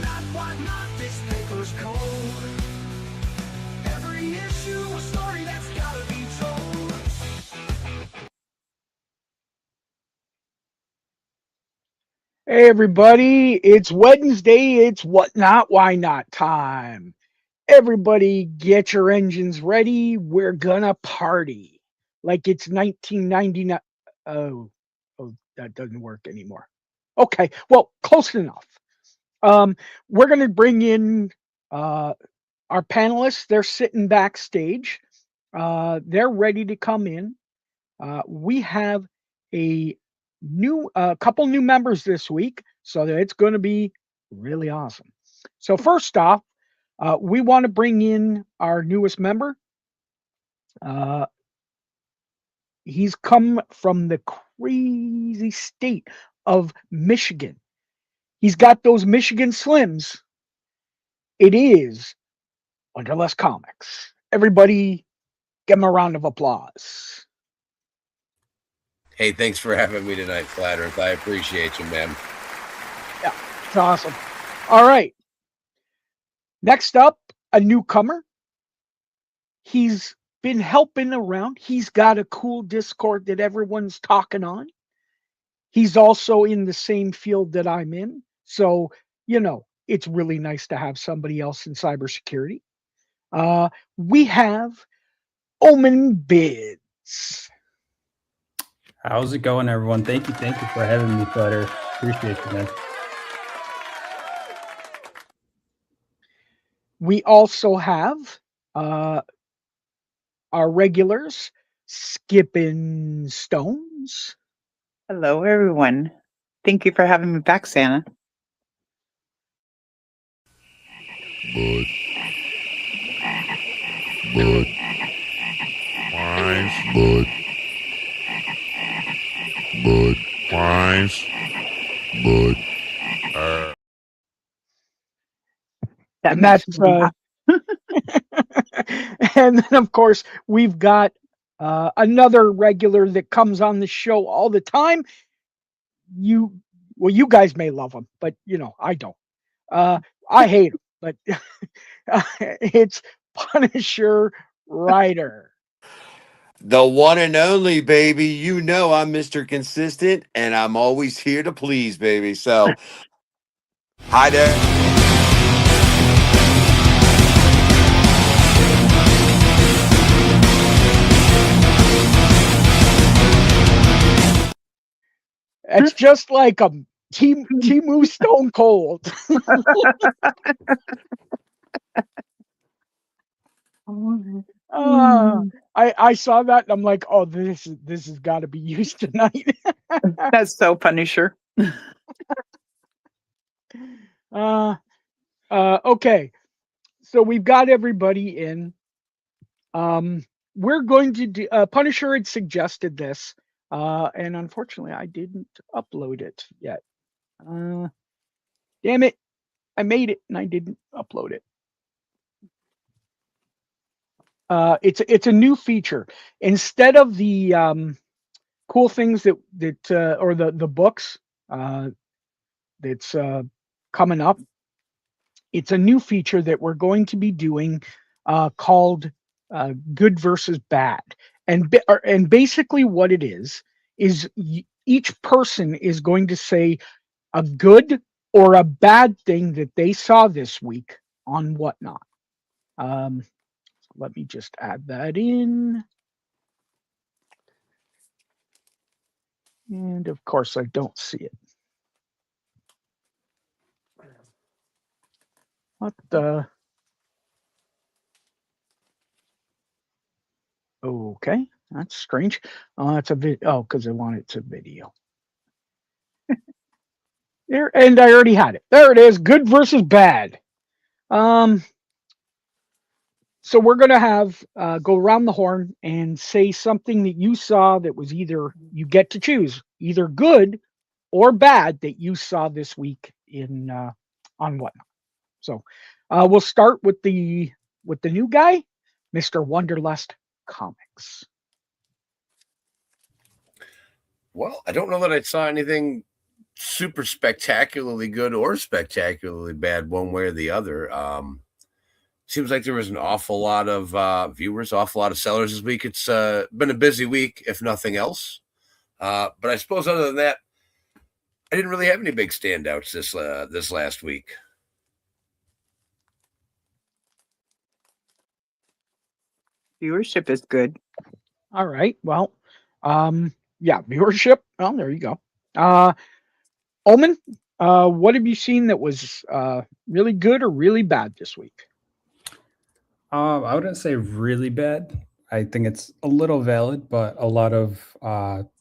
Not whatnot, this paper's cold. Every issue a story that's gotta be told. Hey everybody, it's Wednesday, it's what not, why not time. Everybody get your engines ready, we're gonna party. Like it's 1999. Oh, that doesn't work anymore. Okay, well, close enough. We're gonna bring in uh, our panelists. They're sitting backstage. They're ready to come in. We have a couple new members this week, so that it's going to be really awesome. So first off, we want to bring in our newest member. Uh, he's come from the crazy state of Michigan. He's got those Michigan Slims. It is Wonderless Comics. Everybody, give him a round of applause. Hey, thanks for having me tonight, Flat Earth. I appreciate you, man. Yeah, it's awesome. All right. Next up, a newcomer. He's been helping around. He's got a cool Discord that everyone's talking on. He's also in the same field that I'm in. So, it's really nice to have somebody else in cybersecurity. We have Omen Bids. How's it going, everyone? Thank you for having me, Flutter. Appreciate you, man. We also have our regulars, Skipping Stones. Hello, everyone. Thank you for having me back, Santa. Bud. Wise. Bud. And that's and then of course we've got another regular that comes on the show all the time. You guys may love him, but I don't. I hate him, but it's Punisher Ryder. The one and only, baby. You know I'm Mr. Consistent, and I'm always here to please, baby. So, hi there. It's just like a Timu Stone Cold. I saw that and I'm like, oh, this has got to be used tonight. That's so Punisher. Okay, so we've got everybody in. We're going to do. Punisher had suggested this, and unfortunately, I didn't upload it yet. Damn it! I made it and I didn't upload it. It's a new feature. Instead of the cool things that or the books that's coming up, it's a new feature that we're going to be doing called good versus bad, and basically what it is each person is going to say a good or a bad thing that they saw this week on Whatnot. Let me just add that in. And of course, I don't see it. What the? Okay, that's strange. It's a video. Oh, because I want it to video. There, and I already had it. There it is. Good versus bad. So we're gonna have go around the horn and say something that you saw that was either you get to choose either good or bad that you saw this week in on Whatnot. So we'll start with the new guy, Mr. Wonderlust Comics. Well, I don't know that I saw anything super spectacularly good or spectacularly bad, one way or the other. Seems like there was an awful lot of viewers, awful lot of sellers this week. It's been a busy week, if nothing else. But I suppose other than that, I didn't really have any big standouts this last week. Viewership is good. All right. Well, yeah, viewership. Well, there you go. Uh, Omen, what have you seen that was really good or really bad this week? I wouldn't say really bad. I think it's a little valid, but a lot of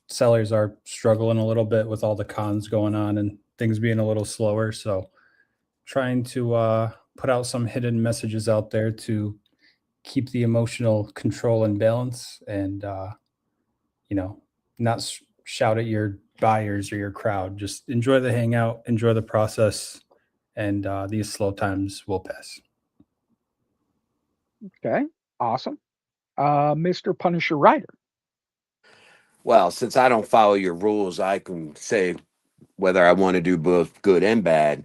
sellers are struggling a little bit with all the cons going on and things being a little slower. So, trying to put out some hidden messages out there to keep the emotional control and balance, and you know, not shout at your buyers or your crowd. Just enjoy the hangout, enjoy the process, and these slow times will pass. Okay, awesome. Mr. Punisher Rider. Well, since I don't follow your rules, I can say whether I want to do both good and bad.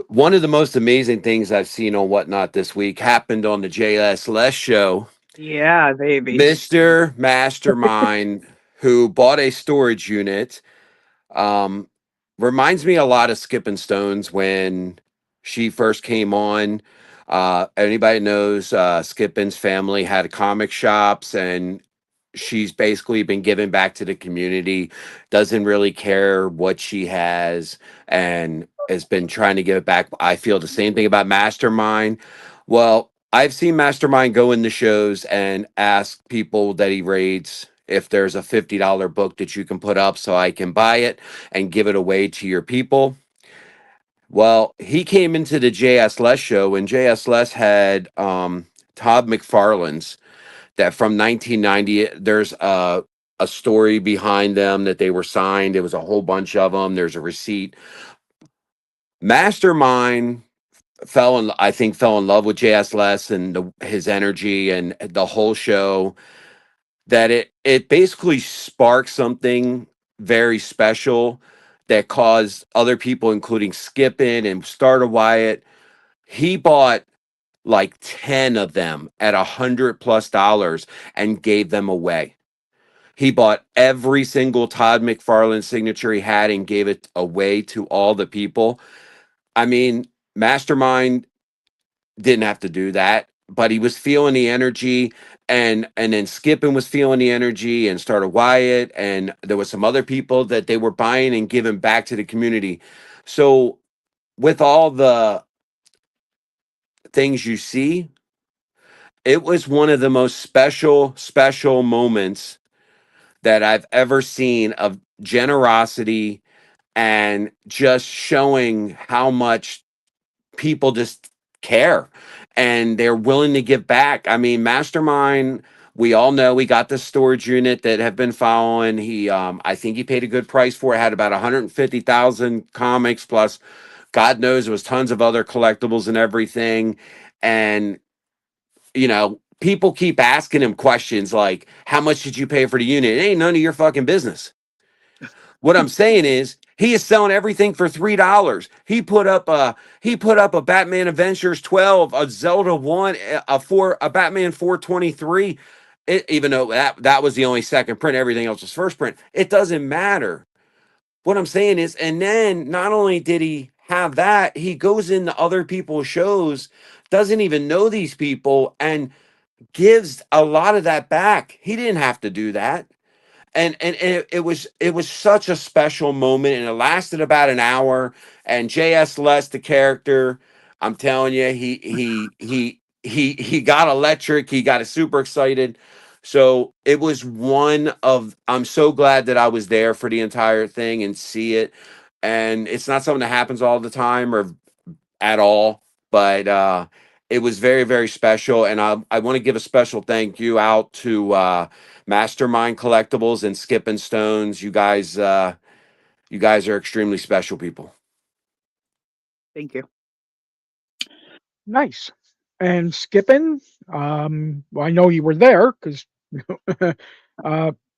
One of the most amazing things I've seen on Whatnot this week happened on the JS Les show. Yeah, baby. Mr. Mastermind, who bought a storage unit, um, reminds me a lot of Skipping Stones when she first came on. Anybody knows Skippin's family had comic shops, and she's basically been giving back to the community, doesn't really care what she has, and has been trying to give it back. I feel the same thing about Mastermind. Well, I've seen Mastermind go in the shows and ask people that he raids if there's a $50 book that you can put up so I can buy it and give it away to your people. Well, he came into the JS Les show, and JS Les had Todd McFarlane's that from 1990. There's a story behind them that they were signed. It was a whole bunch of them. There's a receipt. Mastermind I think fell in love with JS Les and his energy and the whole show, that it basically sparked something very special that caused other people, including Skippin and Starter Wyatt. He bought like 10 of them at $100+ and gave them away. He bought every single Todd McFarlane signature he had and gave it away to all the people. I mean, Mastermind didn't have to do that, but he was feeling the energy, and then Skipping was feeling the energy, and started Wyatt, and there was some other people that they were buying and giving back to the community. So with all the things you see, it was one of the most special moments that I've ever seen of generosity and just showing how much people just care and they're willing to give back. I mean, Mastermind, we all know we got the storage unit that have been following. He I think he paid a good price for it. Had about 150,000 comics plus God knows there was tons of other collectibles and everything. And people keep asking him questions like, how much did you pay for the unit? It ain't none of your fucking business. What I'm saying is he is selling everything for $3. He put up a Batman Adventures 12, a Zelda 1, a Batman 423. Even though that was the only second print, everything else was first print. It doesn't matter. What I'm saying is, and then not only did he have that, he goes into other people's shows, doesn't even know these people, and gives a lot of that back. He didn't have to do that. And it was such a special moment, and it lasted about an hour. And JS Les, the character, I'm telling you, he got electric. He got super excited. So it was one of, I'm so glad that I was there for the entire thing and see it. And it's not something that happens all the time or at all, but it was very, very special. And I want to give a special thank you out to Mastermind Collectibles and Skip and Stones. You guys are extremely special people. Thank you. Nice. And Skipping, well, I know you were there because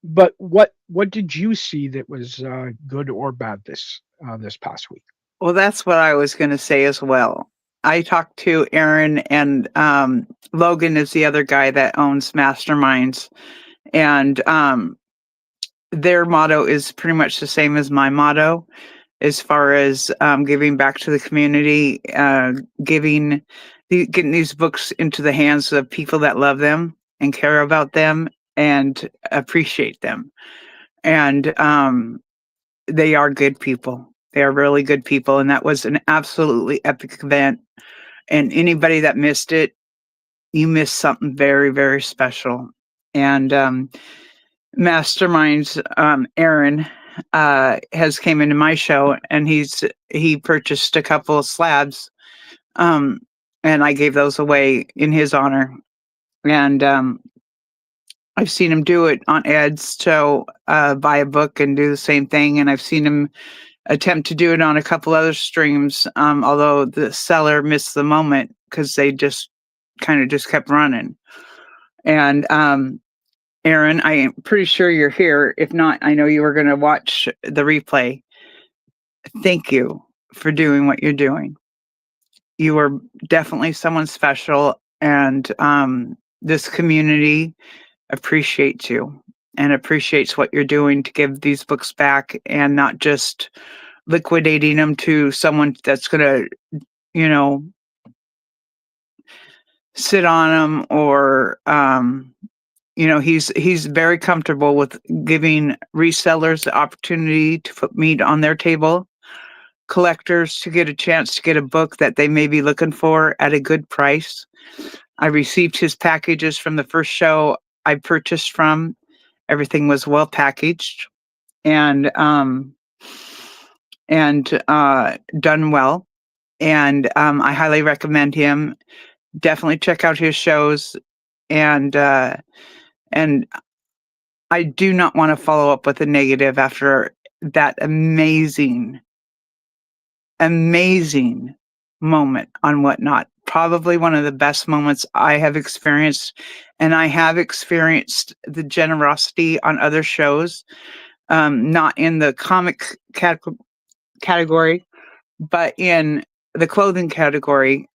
But what did you see that was good or bad this past week? Well, that's what I was going to say as well. I talked to Aaron, and Logan is the other guy that owns Masterminds, and their motto is pretty much the same as my motto, as far as giving back to the community, getting these books into the hands of people that love them and care about them and appreciate them. And they are good people. They are really good people. And that was an absolutely epic event. And anybody that missed it, you missed something very, very special. And Masterminds, Aaron, has came into my show, and he purchased a couple of slabs, um, and I gave those away in his honor. And I've seen him do it on Ed's show, buy a book and do the same thing, and I've seen him attempt to do it on a couple other streams, although the seller missed the moment because they just kind of just kept running. And Aaron, I am pretty sure you're here. If not, I know you were going to watch the replay. Thank you for doing what you're doing. You are definitely someone special, and this community appreciates you and appreciates what you're doing to give these books back, and not just liquidating them to someone that's going to, you know, sit on them, or he's very comfortable with giving resellers the opportunity to put meat on their table, collectors to get a chance to get a book that they may be looking for at a good price. I received his packages from the first show I purchased from. Everything was well packaged and done well. And I highly recommend him. Definitely check out his shows. And I do not want to follow up with a negative after that amazing moment on Whatnot. Probably one of the best moments I have experienced. And I have experienced the generosity on other shows, not in the comic category, but in the clothing category.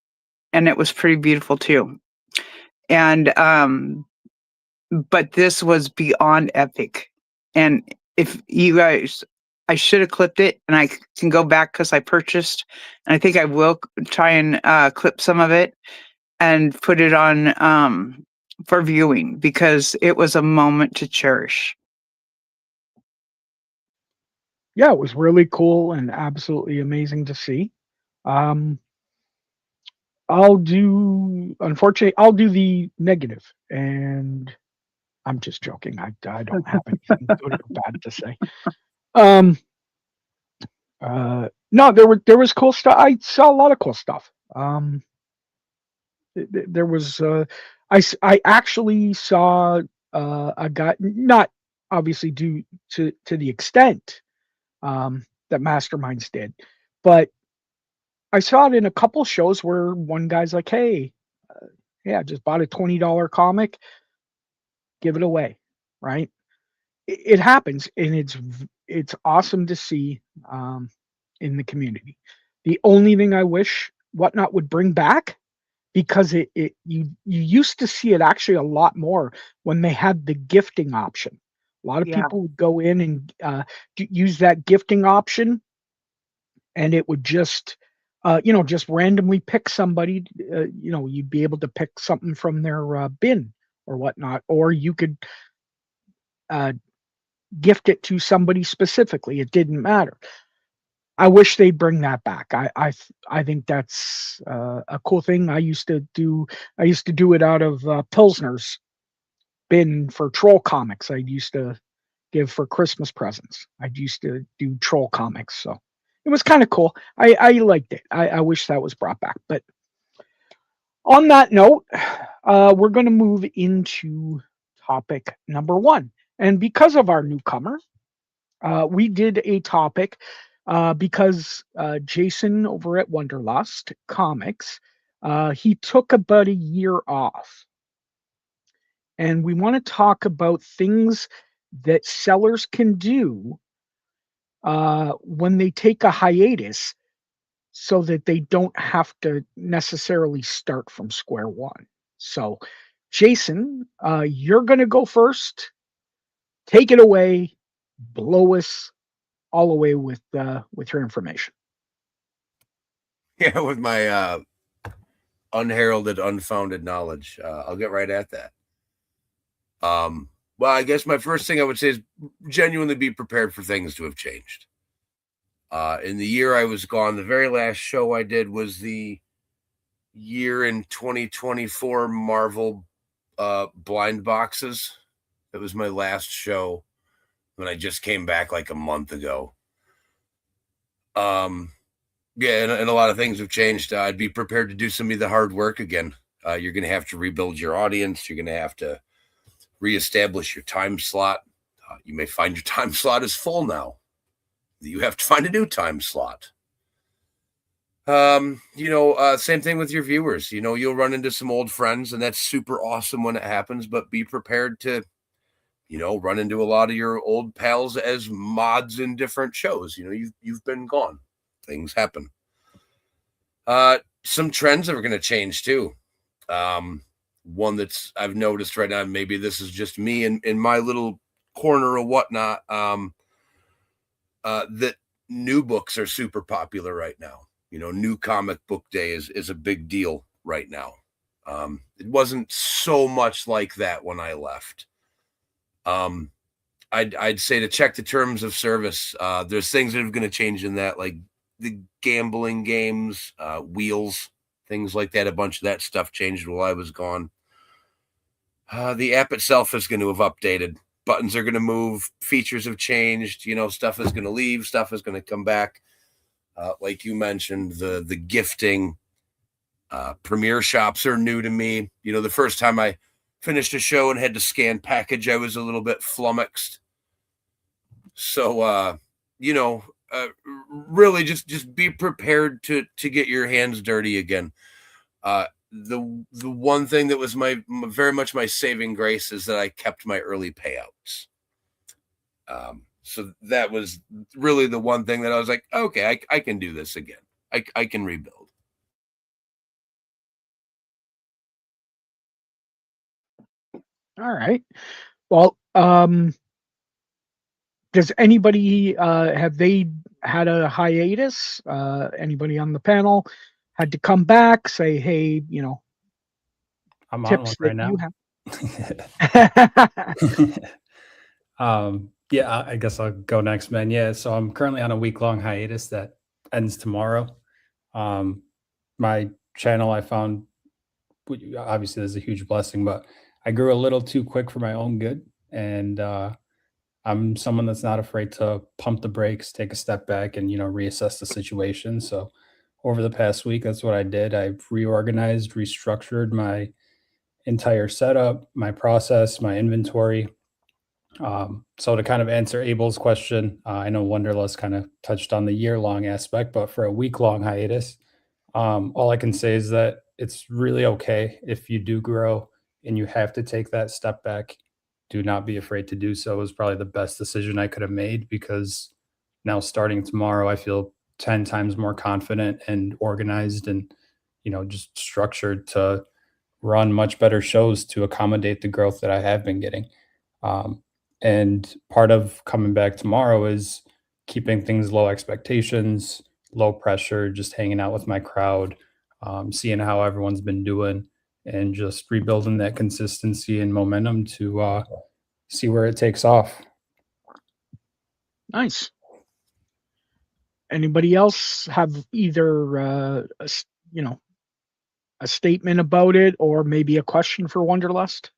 And it was pretty beautiful too. And but this was beyond epic. And if you guys, I should have clipped it, and I can go back because I purchased, and I think I will try and clip some of it and put it on for viewing, because it was a moment to cherish. Yeah, it was really cool and absolutely amazing to see. Um, unfortunately, I'll do the negative, and I'm just joking. I don't have anything good or bad to say. Um, no, there was cool stuff. I saw a lot of cool stuff. There was I actually saw a guy, not obviously due to the extent that Masterminds did, but I saw it in a couple shows where one guy's like, "Hey, yeah, just bought a $20 comic, give it away," right? It happens, and it's awesome to see in the community. The only thing I wish Whatnot would bring back, because you used to see it actually a lot more when they had the gifting option. A lot of Yeah. people would go in and use that gifting option, and it would just just randomly pick somebody. You'd be able to pick something from their bin or whatnot, or you could uh, gift it to somebody specifically. It didn't matter. I wish they'd bring that back. I think that's a cool thing. I used to do it out of Pilsner's bin for Troll comics. I used to give for Christmas presents. I used to do Troll comics, so it was kind of cool. I liked it. I wish that was brought back. But on that note, we're going to move into topic number 1. And because of our newcomer, we did a topic because Jason over at Wonderlust Comics, he took about a year off. And we want to talk about things that sellers can do when they take a hiatus so that they don't have to necessarily start from square one. So, Jason, you're going to go first. Take it away. Blow us all away with your information. Yeah, with my unheralded, unfounded knowledge, I'll get right at that. Well, I guess my first thing I would say is genuinely be prepared for things to have changed. In the year I was gone, the very last show I did was the year in 2024 Marvel blind boxes. It was my last show when I just came back like a month ago. Yeah, and a lot of things have changed. I'd be prepared to do some of the hard work again. You're going to have to rebuild your audience. You're going to have to reestablish your time slot. You may find your time slot is full now. You have to find a new time slot. Same thing with your viewers. You'll run into some old friends, and that's super awesome when it happens, but be prepared to, run into a lot of your old pals as mods in different shows. You've been gone. Things happen. Some trends are going to change too. One that's I've noticed right now, maybe this is just me in my little corner or whatnot, that new books are super popular right now. New comic book day is a big deal right now. It wasn't so much like that when I left. I'd say to check the terms of service. There's things that are going to change in that, like the gambling games, wheels, things like that. A bunch of that stuff changed while I was gone. The app itself is going to have updated. Buttons are going to move. Features have changed. Stuff is going to leave. Stuff is going to come back. Like you mentioned, the gifting, premiere shops are new to me. The first time I finished a show and had to scan package, I was a little bit flummoxed. So, really just be prepared to get your hands dirty again. The one thing that was very much my saving grace is that I kept my early payouts. So that was really the one thing that I was like, okay, I can do this again. I can rebuild. All right. Well, does anybody have they had a hiatus? Anybody on the panel had to come back, say, hey, I'm on one tips right that now. you have? Yeah, I guess I'll go next, man. Yeah, so I'm currently on a week-long hiatus that ends tomorrow. My channel, I found, obviously there's a huge blessing, but I grew a little too quick for my own good. And I'm someone that's not afraid to pump the brakes, take a step back, and, reassess the situation. So over the past week, that's what I did. I've reorganized, restructured my entire setup, my process, my inventory. So to kind of answer Abel's question, I know Wonderlust kind of touched on the year-long aspect, but for a week-long hiatus, all I can say is that it's really okay if you do grow and you have to take that step back. Do not be afraid to do so. It was probably the best decision I could have made, because now starting tomorrow, I feel 10 times more confident and organized and, just structured to run much better shows to accommodate the growth that I have been getting. And part of coming back tomorrow is keeping things low expectations, low pressure, just hanging out with my crowd, seeing how everyone's been doing, and just rebuilding that consistency and momentum to see where it takes off. Nice. Anybody else have either a statement about it, or maybe a question for Wonderlust?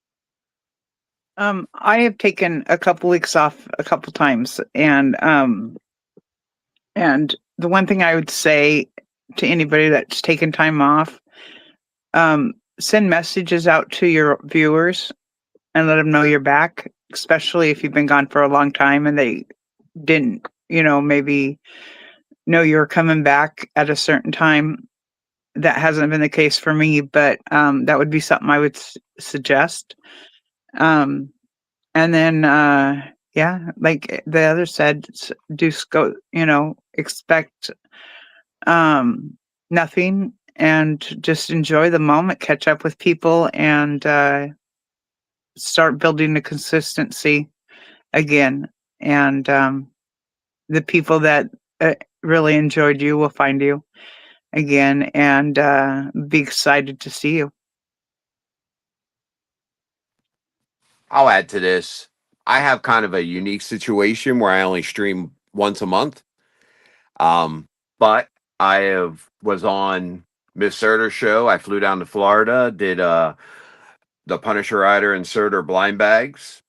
I have taken a couple weeks off a couple times, and the one thing I would say to anybody that's taken time off, send messages out to your viewers and let them know you're back, especially if you've been gone for a long time and they didn't, maybe know you're coming back at a certain time. That hasn't been the case for me, but that would be something I would suggest. And then Yeah, like the other said, go, expect nothing and just enjoy the moment, catch up with people, and start building the consistency again. And the people that really enjoyed you will find you again and be excited to see you. I'll add to this. I have kind of a unique situation where I only stream once a month. But was on Miss Surter's show. I flew down to Florida, did the Punisher Rider and Surter blind bags,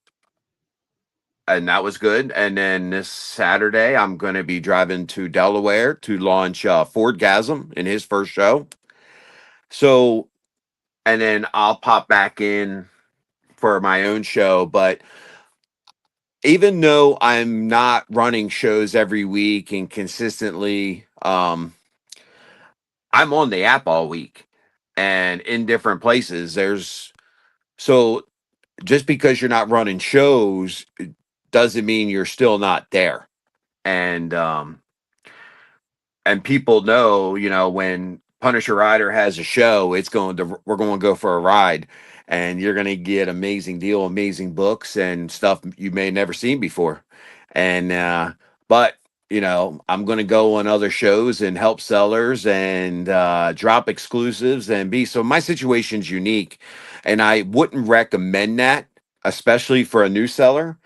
and that was good. And then this Saturday, I'm going to be driving to Delaware to launch Ford Gasm in his first show. So, and then I'll pop back in for my own show. But even though I'm not running shows every week and consistently, I'm on the app all week and in different places. So just because you're not running shows doesn't mean you're still not there. And people know, when Punisher Rider has a show, we're going to go for a ride, and you're going to get amazing deal, amazing books and stuff you may never seen before. And but I'm going to go on other shows and help sellers and drop exclusives and be so my situation's unique, and I wouldn't recommend that, especially for a new seller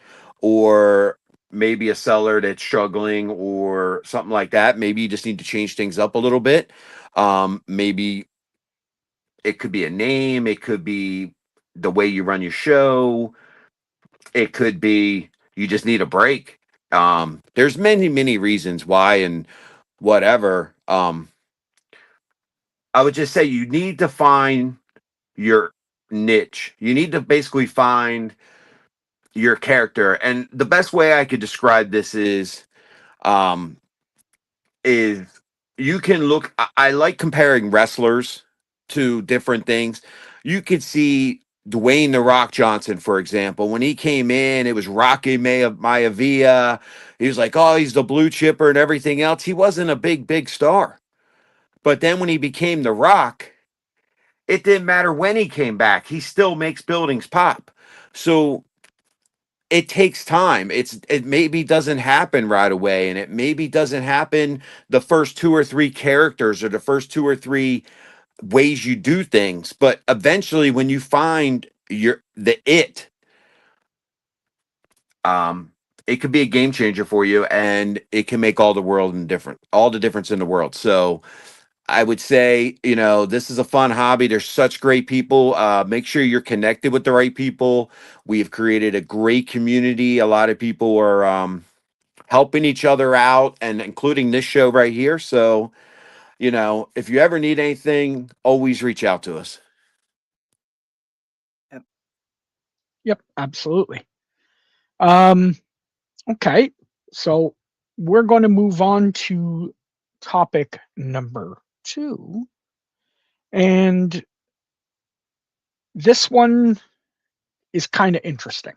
or maybe a seller that's struggling or something like that. Maybe you just need to change things up a little bit. Maybe it could be a name, it could be the way you run your show, it could be you just need a break. There's many, many reasons why and whatever. I would just say you need to find your niche. You need to basically find your character. And the best way I could describe this um, is you can look. I like comparing wrestlers to different things. You could see Dwayne the Rock Johnson, for example, when he came in, it was Rocky Maivia. He was like, oh, he's the blue chipper and everything else. He wasn't a big star. But then when he became The Rock, it didn't matter when he came back. He still makes buildings pop. So it takes time. It maybe doesn't happen right away, and it maybe doesn't happen the first two or three characters or the first two or three ways you do things. But eventually, when you find um, it could be a game changer for you, and it can make all the difference in the world. So I would say, this is a fun hobby. There's such great people. Make sure you're connected with the right people. We've created a great community. A lot of people are helping each other out, and including this show right here. So, if you ever need anything, always reach out to us. Yep, absolutely. Okay, so we're going to move on to topic number 2. And this one is kind of interesting.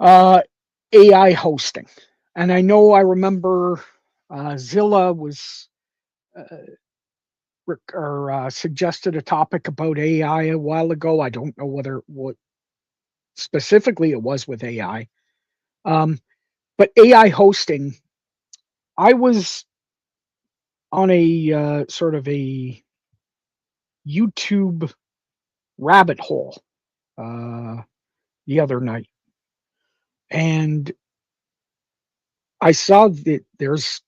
AI hosting. And I know I remember Zilla was suggested a topic about AI a while ago. I don't know what specifically it was with AI. But AI hosting, I was on a sort of a YouTube rabbit hole the other night, and I saw that there's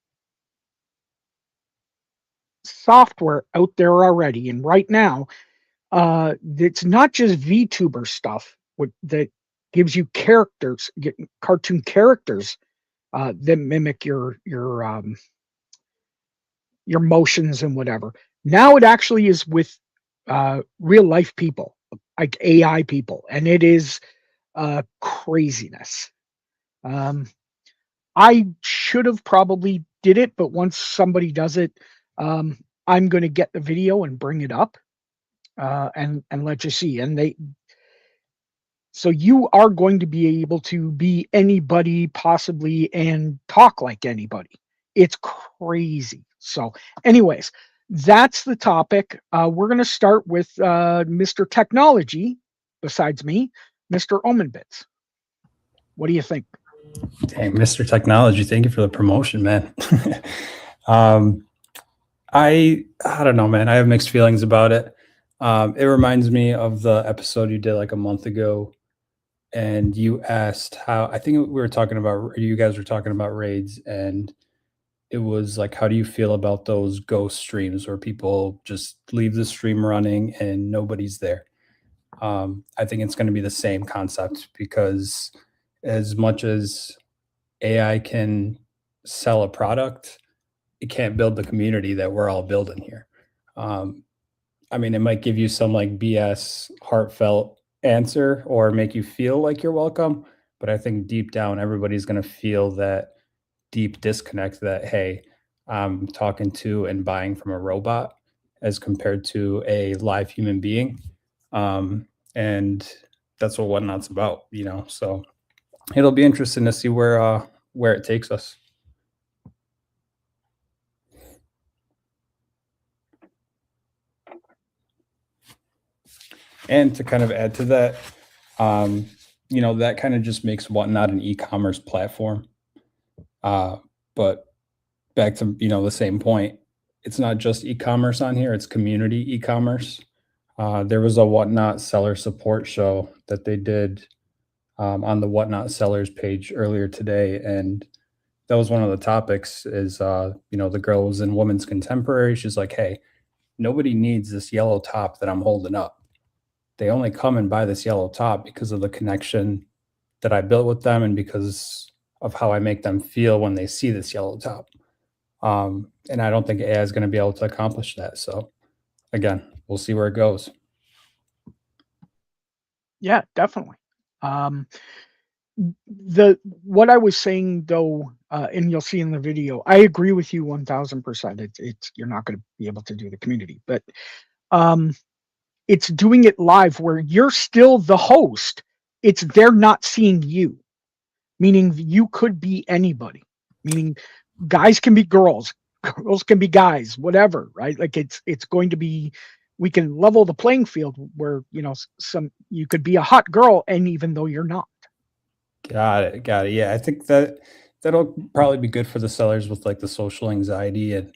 software out there already, and right now, it's not just VTuber stuff that gives you cartoon characters that mimic your motions and whatever. Now it actually is with real life people, like AI people, and it is craziness. I should have probably did it, but once somebody does it, I'm going to get the video and bring it up and let you see. And So you are going to be able to be anybody possibly and talk like anybody. It's crazy. So, anyways, that's the topic. We're going to start with Mr. Technology, besides me, Mr. Omenbits. What do you think? Dang, Mr. Technology, thank you for the promotion, man. um, I don't know, man. I have mixed feelings about it. It reminds me of the episode you did like a month ago, and you asked how. I think we were talking about. You guys were talking about raids, and it was like, how do you feel about those ghost streams where people just leave the stream running and nobody's there? I think it's going to be the same concept, because as much as AI can sell a product, it can't build the community that we're all building here. Um, I mean, it might give you some like BS heartfelt answer or make you feel like you're welcome, but I think deep down, everybody's going to feel that deep disconnect that, hey, I'm talking to and buying from a robot as compared to a live human being. And that's what Whatnot's about, you know? So it'll be interesting to see where it takes us. And to kind of add to that, you know, that kind of just makes Whatnot an e-commerce platform. But back to, you know, the same point, it's not just e-commerce on here, it's community e-commerce. There was a Whatnot seller support show that they did on the Whatnot sellers page earlier today, and that was one of the topics is, you know, the girl was in Women's Contemporary. She's like, hey, nobody needs this yellow top that I'm holding up. They only come and buy this yellow top because of the connection that I built with them and because of how I make them feel when they see this yellow top. And I don't think AI is going to be able to accomplish that. So again, we'll see where it goes. Yeah, definitely. The what I was saying though, and you'll see in the video, I agree with you 1000%. It's you're not going to be able to do the community, but it's doing it live where you're still the host. It's they're not seeing you, meaning you could be anybody. Meaning guys can be girls, girls can be guys, whatever, right? Like it's going to be we can level the playing field where, you know, some you could be a hot girl and even though you're not. Got it. Got it. Yeah, I think that that'll probably be good for the sellers with like the social anxiety, and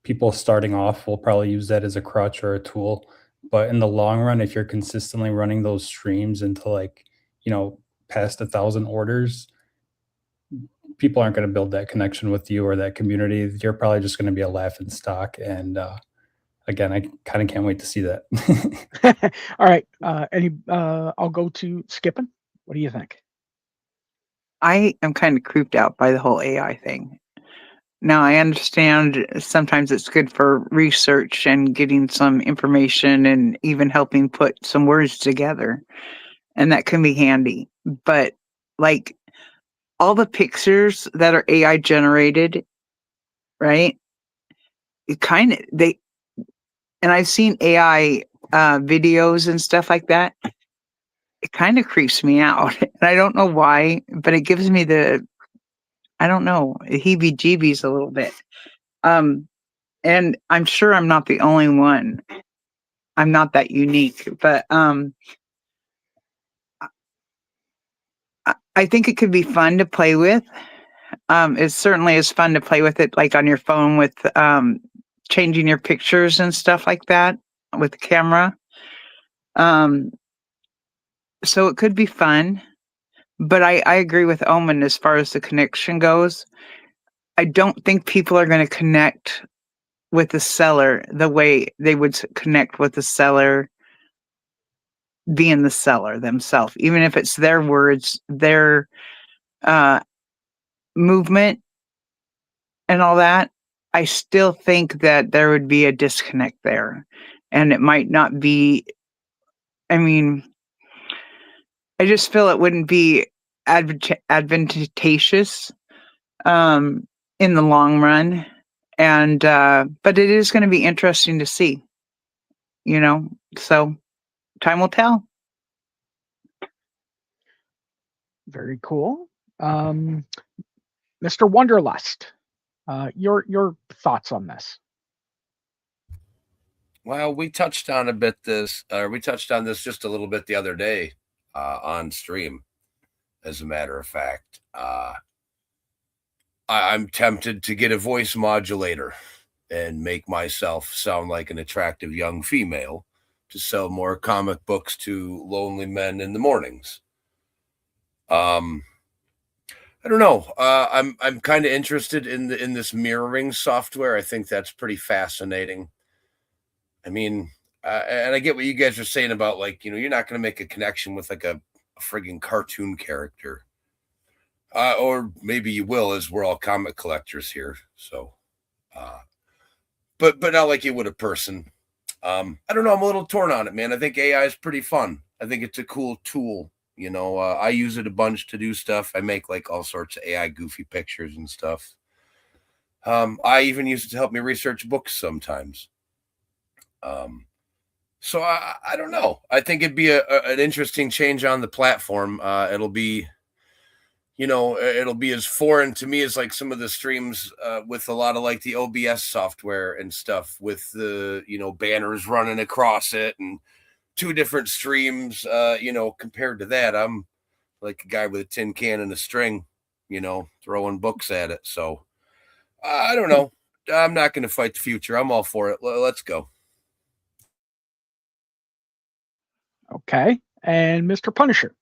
people starting off will probably use that as a crutch or a tool. But in the long run, if you're consistently running those streams into like, you know, past 1,000 orders, people aren't going to build that connection with you or that community. You're probably just going to be a laughing stock. And again, I kind of can't wait to see that. All right. I'll go to Skipping. What do you think? I am kind of creeped out by the whole AI thing. Now, I understand sometimes it's good for research and getting some information and even helping put some words together, and that can be handy. But like all the pictures that are AI generated, right? It kind of they and I've seen AI videos and stuff like that. It kind of creeps me out, and I don't know why, but it gives me I don't know, heebie-jeebies a little bit. And I'm sure I'm not the only one. I'm not that unique, but I think it could be fun to play with. It certainly is fun to play with it, like on your phone with changing your pictures and stuff like that with the camera. So it could be fun, but I agree with Omen as far as the connection goes. I don't think people are going to connect with the seller the way they would connect with the seller being the seller themselves, even if it's their words, their uh, movement, and all that. I still think that there would be a disconnect there, and it might not be. I mean, I just feel it wouldn't be advantageous in the long run, and but it is going to be interesting to see. You know, so time will tell. Very cool. Um, Mr. Wonderlust, your thoughts on this? Well, we touched on this just a little bit the other day on stream. As a matter of fact, I'm tempted to get a voice modulator and make myself sound like an attractive young female to sell more comic books to lonely men in the mornings. Um, I don't know. I'm kind of interested in this mirroring software. I think that's pretty fascinating. I mean, and I get what you guys are saying about, like, you're not going to make a connection with like a frigging cartoon character, or maybe you will, as we're all comic collectors here. So, uh, but not like you would a person. I don't know. I'm a little torn on it, man. I think AI is pretty fun. I think it's a cool tool. I use it a bunch to do stuff. I make like all sorts of AI goofy pictures and stuff. I even use it to help me research books sometimes. Um, so I don't know. I think it'd be an interesting change on the platform. It'll be as foreign to me as like some of the streams with a lot of like the OBS software and stuff with the, banners running across it and two different streams, compared to that. I'm like a guy with a tin can and a string, throwing books at it. So I don't know. I'm not going to fight the future. I'm all for it. Let's go. Okay. And Mr. Punisher.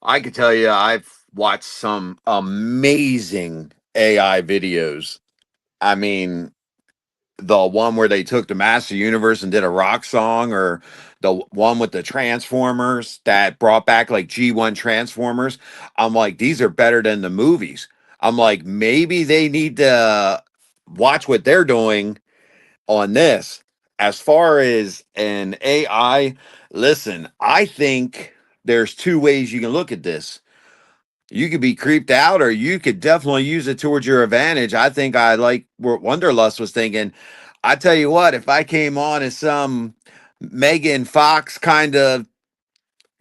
I could tell you, I've watched some amazing AI videos. I mean, the one where they took the Master Universe and did a rock song, or the one with the Transformers that brought back like G1 Transformers. I'm like, these are better than the movies. I'm like, maybe they need to watch what they're doing on this. As far as an AI, listen, I think there's two ways you can look at this. You could be creeped out, or you could definitely use it towards your advantage. I think I like what Wonderlust was thinking. I tell you what, if I came on as some Megan Fox kind of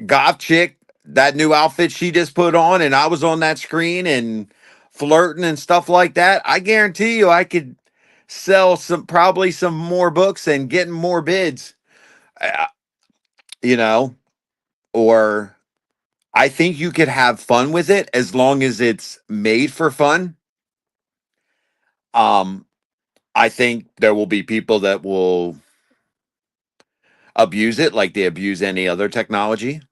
goth chick, that new outfit she just put on, and I was on that screen and flirting and stuff like that, I guarantee you I could sell probably some more books and getting more bids. Uh, you know, or I think you could have fun with it as long as it's made for fun. Um, I think there will be people that will abuse it like they abuse any other technology.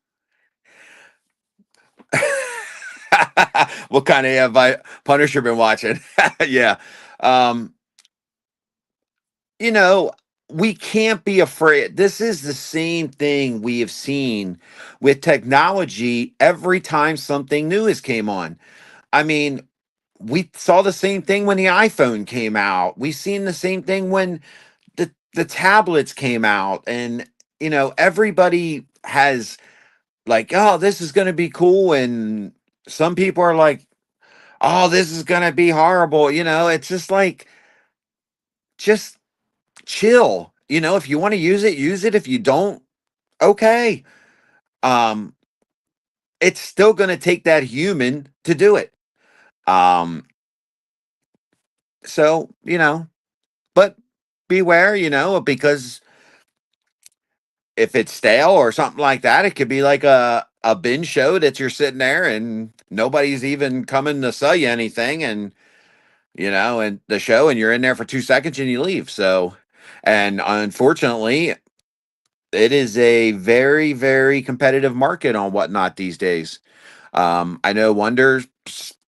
What kind of have Punisher been watching? Yeah. Um, you know, we can't be afraid. This is the same thing we have seen with technology every time something new has came on. I mean, we saw the same thing when the iPhone came out. We've seen the same thing when the tablets came out, and everybody has like, oh, this is going to be cool, and some people are like, oh, this is going to be horrible. It's just like, just chill. If you want to use it, use it. If you don't, okay. Um, it's still going to take that human to do it. Um, so but beware, because if it's stale or something like that, it could be like a binge show that you're sitting there and nobody's even coming to sell you anything, and the show, and you're in there for 2 seconds and you leave. So, and unfortunately, it is a very, very competitive market on Whatnot these days. I know Wonder's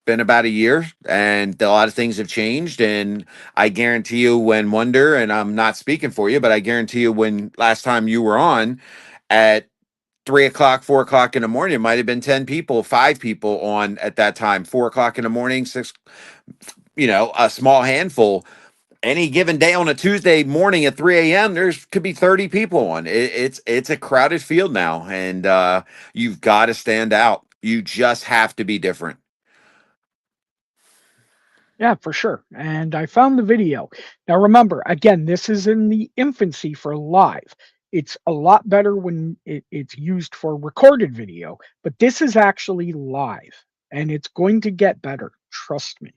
been about a year and a lot of things have changed. And I guarantee you, when Wonder, and I'm not speaking for you, but I guarantee you, when last time you were on at 3 o'clock, 4 o'clock in the morning, it might have been 10 people, 5 people on at that time, 4 o'clock in the morning, six, a small handful. Any given day on a Tuesday morning at 3 a.m., there's could be 30 people on. It's a crowded field now, and you've got to stand out. You just have to be different. Yeah, for sure. And I found the video. Now remember, again, this is in the infancy for live. It's a lot better when it's used for recorded video, but this is actually live, and it's going to get better. Trust me.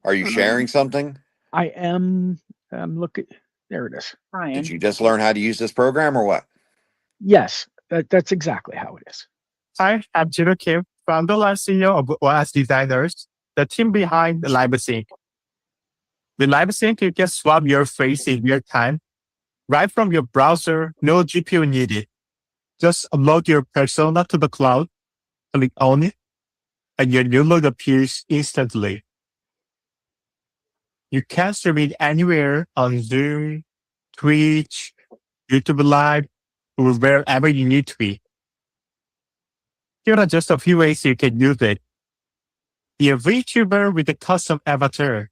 Are you sharing something? I am. I'm looking. There it is. Did Brian. you just learn how to use this program or what? Yes, that's exactly how it is. Hi, I'm Jiro Kim, founder and CEO of OS Designers, the team behind the LiveSync. With LiveSync, you can swap your face in real time, right from your browser, no GPU needed. Just upload your persona to the cloud, click on it, and your new logo appears instantly. You can stream it anywhere on Zoom, Twitch, YouTube Live, or wherever you need to be. Here are just a few ways you can use it. Be a VTuber with a custom avatar.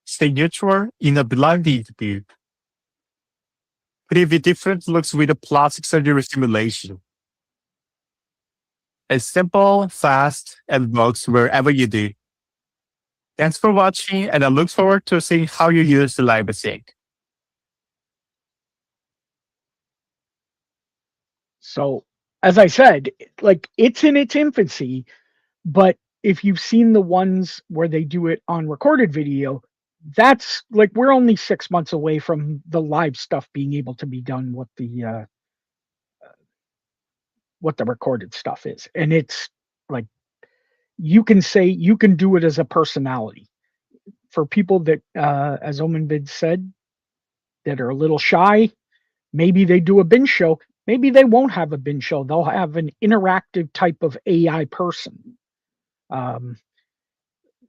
Stay neutral in a blind interview. Preview different looks with a plastic surgery simulation. It's simple, fast, and works wherever you do. Thanks for watching, and I look forward to seeing how you use the LiveSync. So, as I said, like it's in its infancy, but if you've seen the ones where they do it on recorded video, that's like we're only 6 months away from the live stuff being able to be done what the recorded stuff is. And it's like you can do it as a personality. For people that as Omenbid said, that are a little shy, maybe they do a binge show. Maybe they won't have a binge show. They'll have an interactive type of AI person.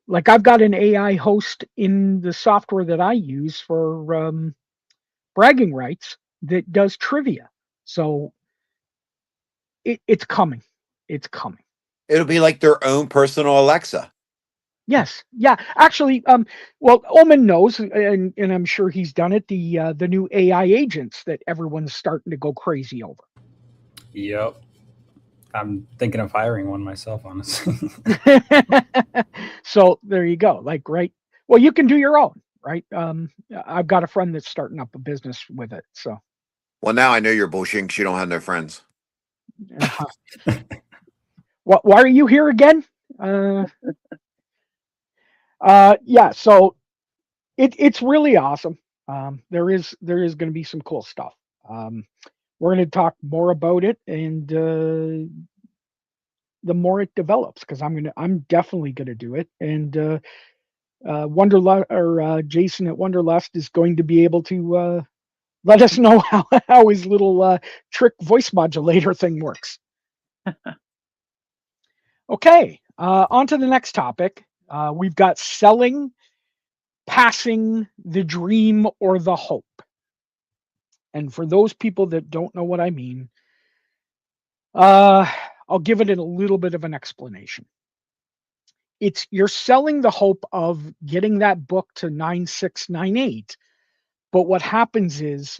Like I've got an AI host in the software that I use for bragging rights that does trivia. So it's coming. It's coming. It'll be like their own personal Alexa. Yes, yeah. Actually, well, Omen knows, and I'm sure he's done it. The new AI agents that everyone's starting to go crazy over. Yep. I'm thinking of hiring one myself, honestly. So there you go. Like, right. Well, you can do your own, right? I've got a friend that's starting up a business with it. So, Well, now I know you're bullshitting because you don't have no friends. why are you here again? Yeah. So it's really awesome. There is going to be some cool stuff. We're going to talk more about it, and the more it develops, because I'm definitely going to do it. And Wonderlust or Jason at Wonderlust is going to be able to let us know how his little trick voice modulator thing works. Okay, on to the next topic. We've got selling, passing the dream or the hope. And for those people that don't know what I mean, I'll give it a little bit of an explanation. It's you're selling the hope of getting that book to 9698, but what happens is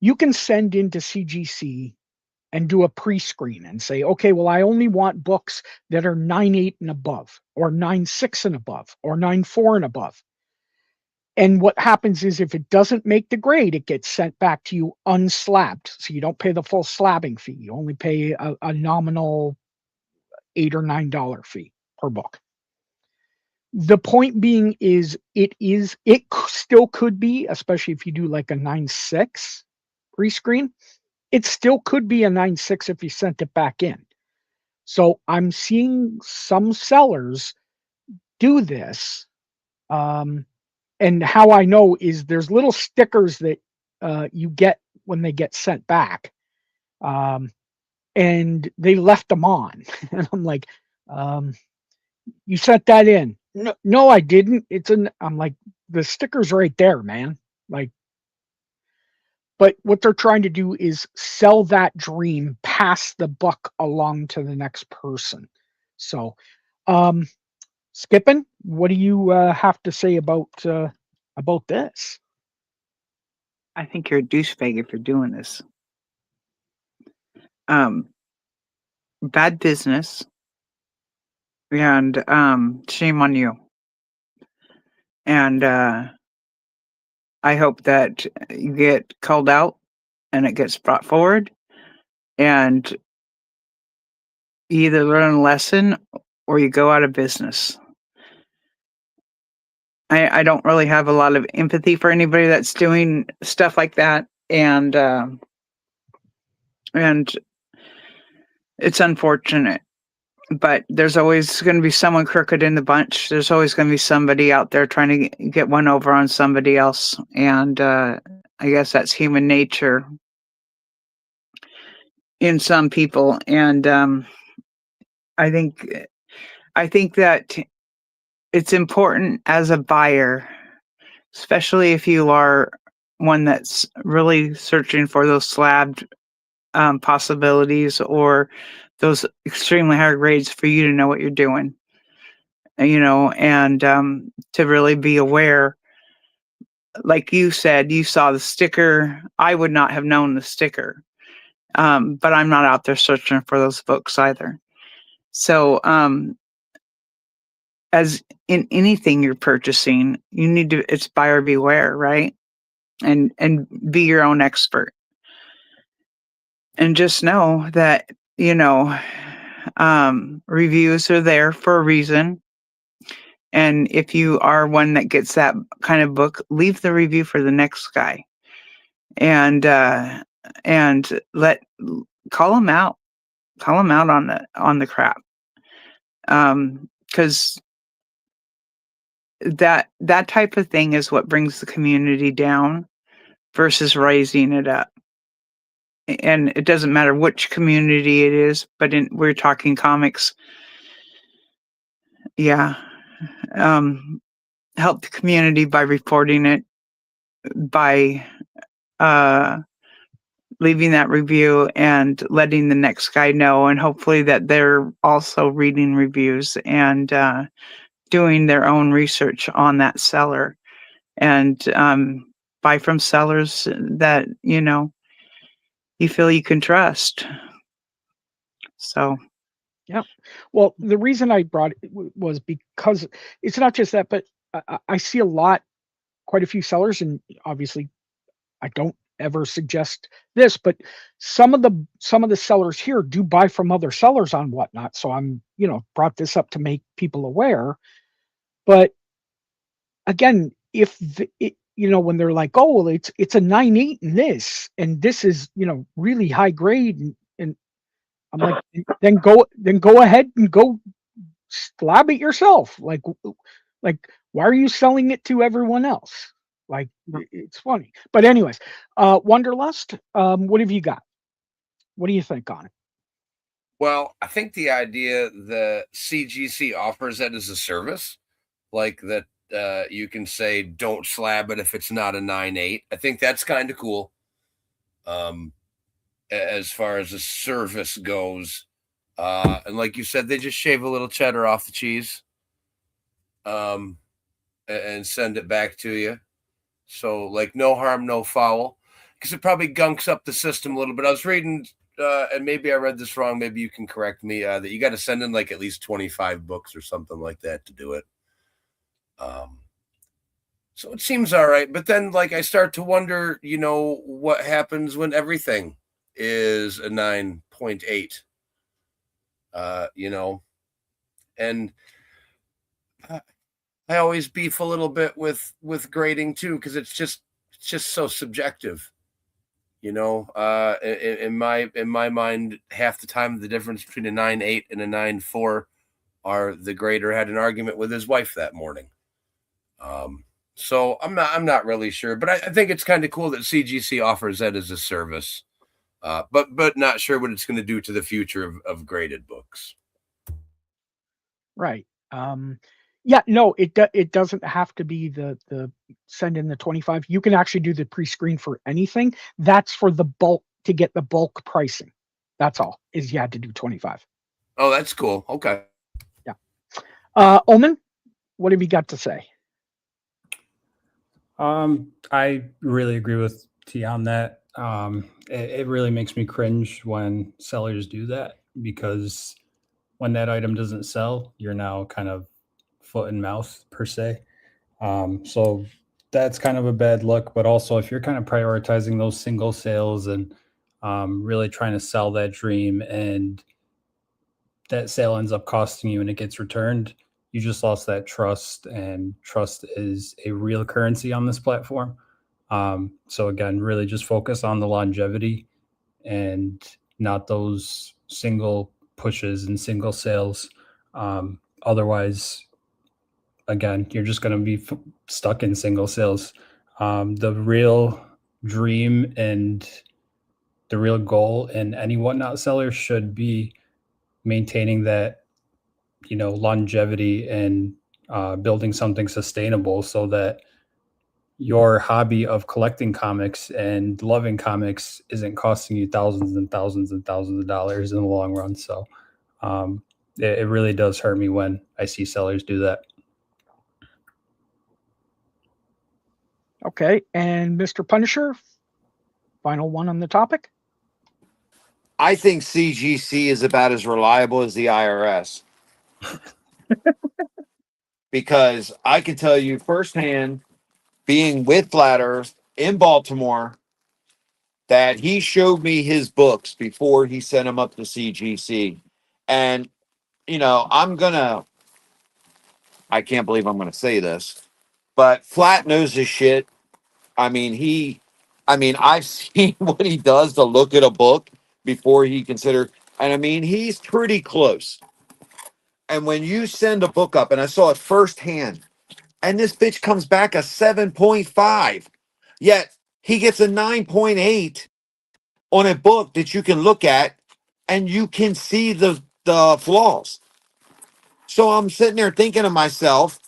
you can send into CGC and do a pre-screen and say, okay, well, I only want books that are 9.8 and above, or 9.6 and above, or 9.4 and above. And what happens is if it doesn't make the grade, it gets sent back to you unslabbed. So you don't pay the full slabbing fee. You only pay a nominal $8 or $9 fee per book. The point being is it still could be, especially if you do like a 9.6 pre-screen, it still could be a 9.6 if you sent it back in. So I'm seeing some sellers do this. And how I know is there's little stickers that you get when they get sent back. And they left them on. And I'm like, you sent that in. No, I didn't. I'm like, the sticker's right there, man. Like, but what they're trying to do is sell that dream, pass the buck along to the next person. So, Skippin, what do you have to say about this? I think you're a douchebag if you're doing this. Bad business, and shame on you. And I hope that you get called out and it gets brought forward, and you either learn a lesson or you go out of business. I don't really have a lot of empathy for anybody that's doing stuff like that, and it's unfortunate. But there's always going to be someone crooked in the bunch. There's always going to be somebody out there trying to get one over on somebody else, and I guess that's human nature in some people. And I think that it's important as a buyer, especially if you are one that's really searching for those slabbed possibilities or those extremely high grades, for you to know what you're doing, and to really be aware. Like you said, you saw the sticker. I would not have known the sticker, but I'm not out there searching for those books either. So, as in anything you're purchasing, you need to, it's buyer beware, right? And be your own expert. And just know that, reviews are there for a reason. And if you are one that gets that kind of book, leave the review for the next guy. And call them out. Call them out on the crap. Because that type of thing is what brings the community down versus raising it up. And it doesn't matter which community it is, but we're talking comics. Yeah. Help the community by reporting it, by leaving that review and letting the next guy know, and hopefully that they're also reading reviews and doing their own research on that seller, and buy from sellers that you feel you can trust. So Yeah. Well, the reason I brought it was because it's not just that, but I see quite a few sellers, and obviously I don't ever suggest this, but some of the sellers here do buy from other sellers on Whatnot. So I'm, brought this up to make people aware. But again, if when they're like, oh, well, it's a 9.8 in this, and this is, really high grade, and I'm like, then go ahead and go slab it yourself. Like why are you selling it to everyone else? Like, it's funny. But anyways, Wonderlust, what have you got? What do you think on it? Well, I think the idea that CGC offers that as a service, like that you can say don't slab it if it's not a 9.8. I think that's kind of cool. As far as the service goes. And like you said, they just shave a little cheddar off the cheese and send it back to you. So, like, no harm, no foul, because it probably gunks up the system a little bit. I was reading, and maybe I read this wrong. Maybe you can correct me, that you got to send in like at least 25 books or something like that to do it. So it seems all right. But then, like, I start to wonder, what happens when everything is a 9.8? And I always beef a little bit with grading too, because it's just so subjective. In my mind, half the time the difference between a 9.8 and a 9.4 are the grader had an argument with his wife that morning. So I'm not really sure, but I think it's kind of cool that CGC offers that as a service. But not sure what it's going to do to the future of graded books. Right. Yeah, no, it doesn't have to be the send in the 25. You can actually do the pre-screen for anything. That's for the bulk, to get the bulk pricing. That's all, is you had to do 25. Oh, that's cool. Okay. Yeah. Omen, what have you got to say? I really agree with T on that. It really makes me cringe when sellers do that, because when that item doesn't sell, you're now kind of foot and mouth per se. So that's kind of a bad look. But also, if you're kind of prioritizing those single sales and really trying to sell that dream, and that sale ends up costing you and it gets returned, you just lost that trust, and trust is a real currency on this platform. So again, really just focus on the longevity and not those single pushes and single sales. Otherwise, again, you're just going to be stuck in single sales. The real dream and the real goal in any whatnot seller should be maintaining that, longevity and building something sustainable, so that your hobby of collecting comics and loving comics isn't costing you thousands and thousands and thousands of dollars in the long run. So it really does hurt me when I see sellers do that. Okay, and Mr. Punisher, final one on the topic. I think CGC is about as reliable as the IRS. Because I can tell you firsthand, being with Flat Earth in Baltimore, that he showed me his books before he sent them up to CGC. And, I can't believe I'm going to say this, but Flat knows his shit. I've seen what he does to look at a book before he consider, and he's pretty close. And when you send a book up, and I saw it firsthand, and this bitch comes back a 7.5, yet he gets a 9.8 on a book that you can look at and you can see the flaws. So I'm sitting there thinking to myself,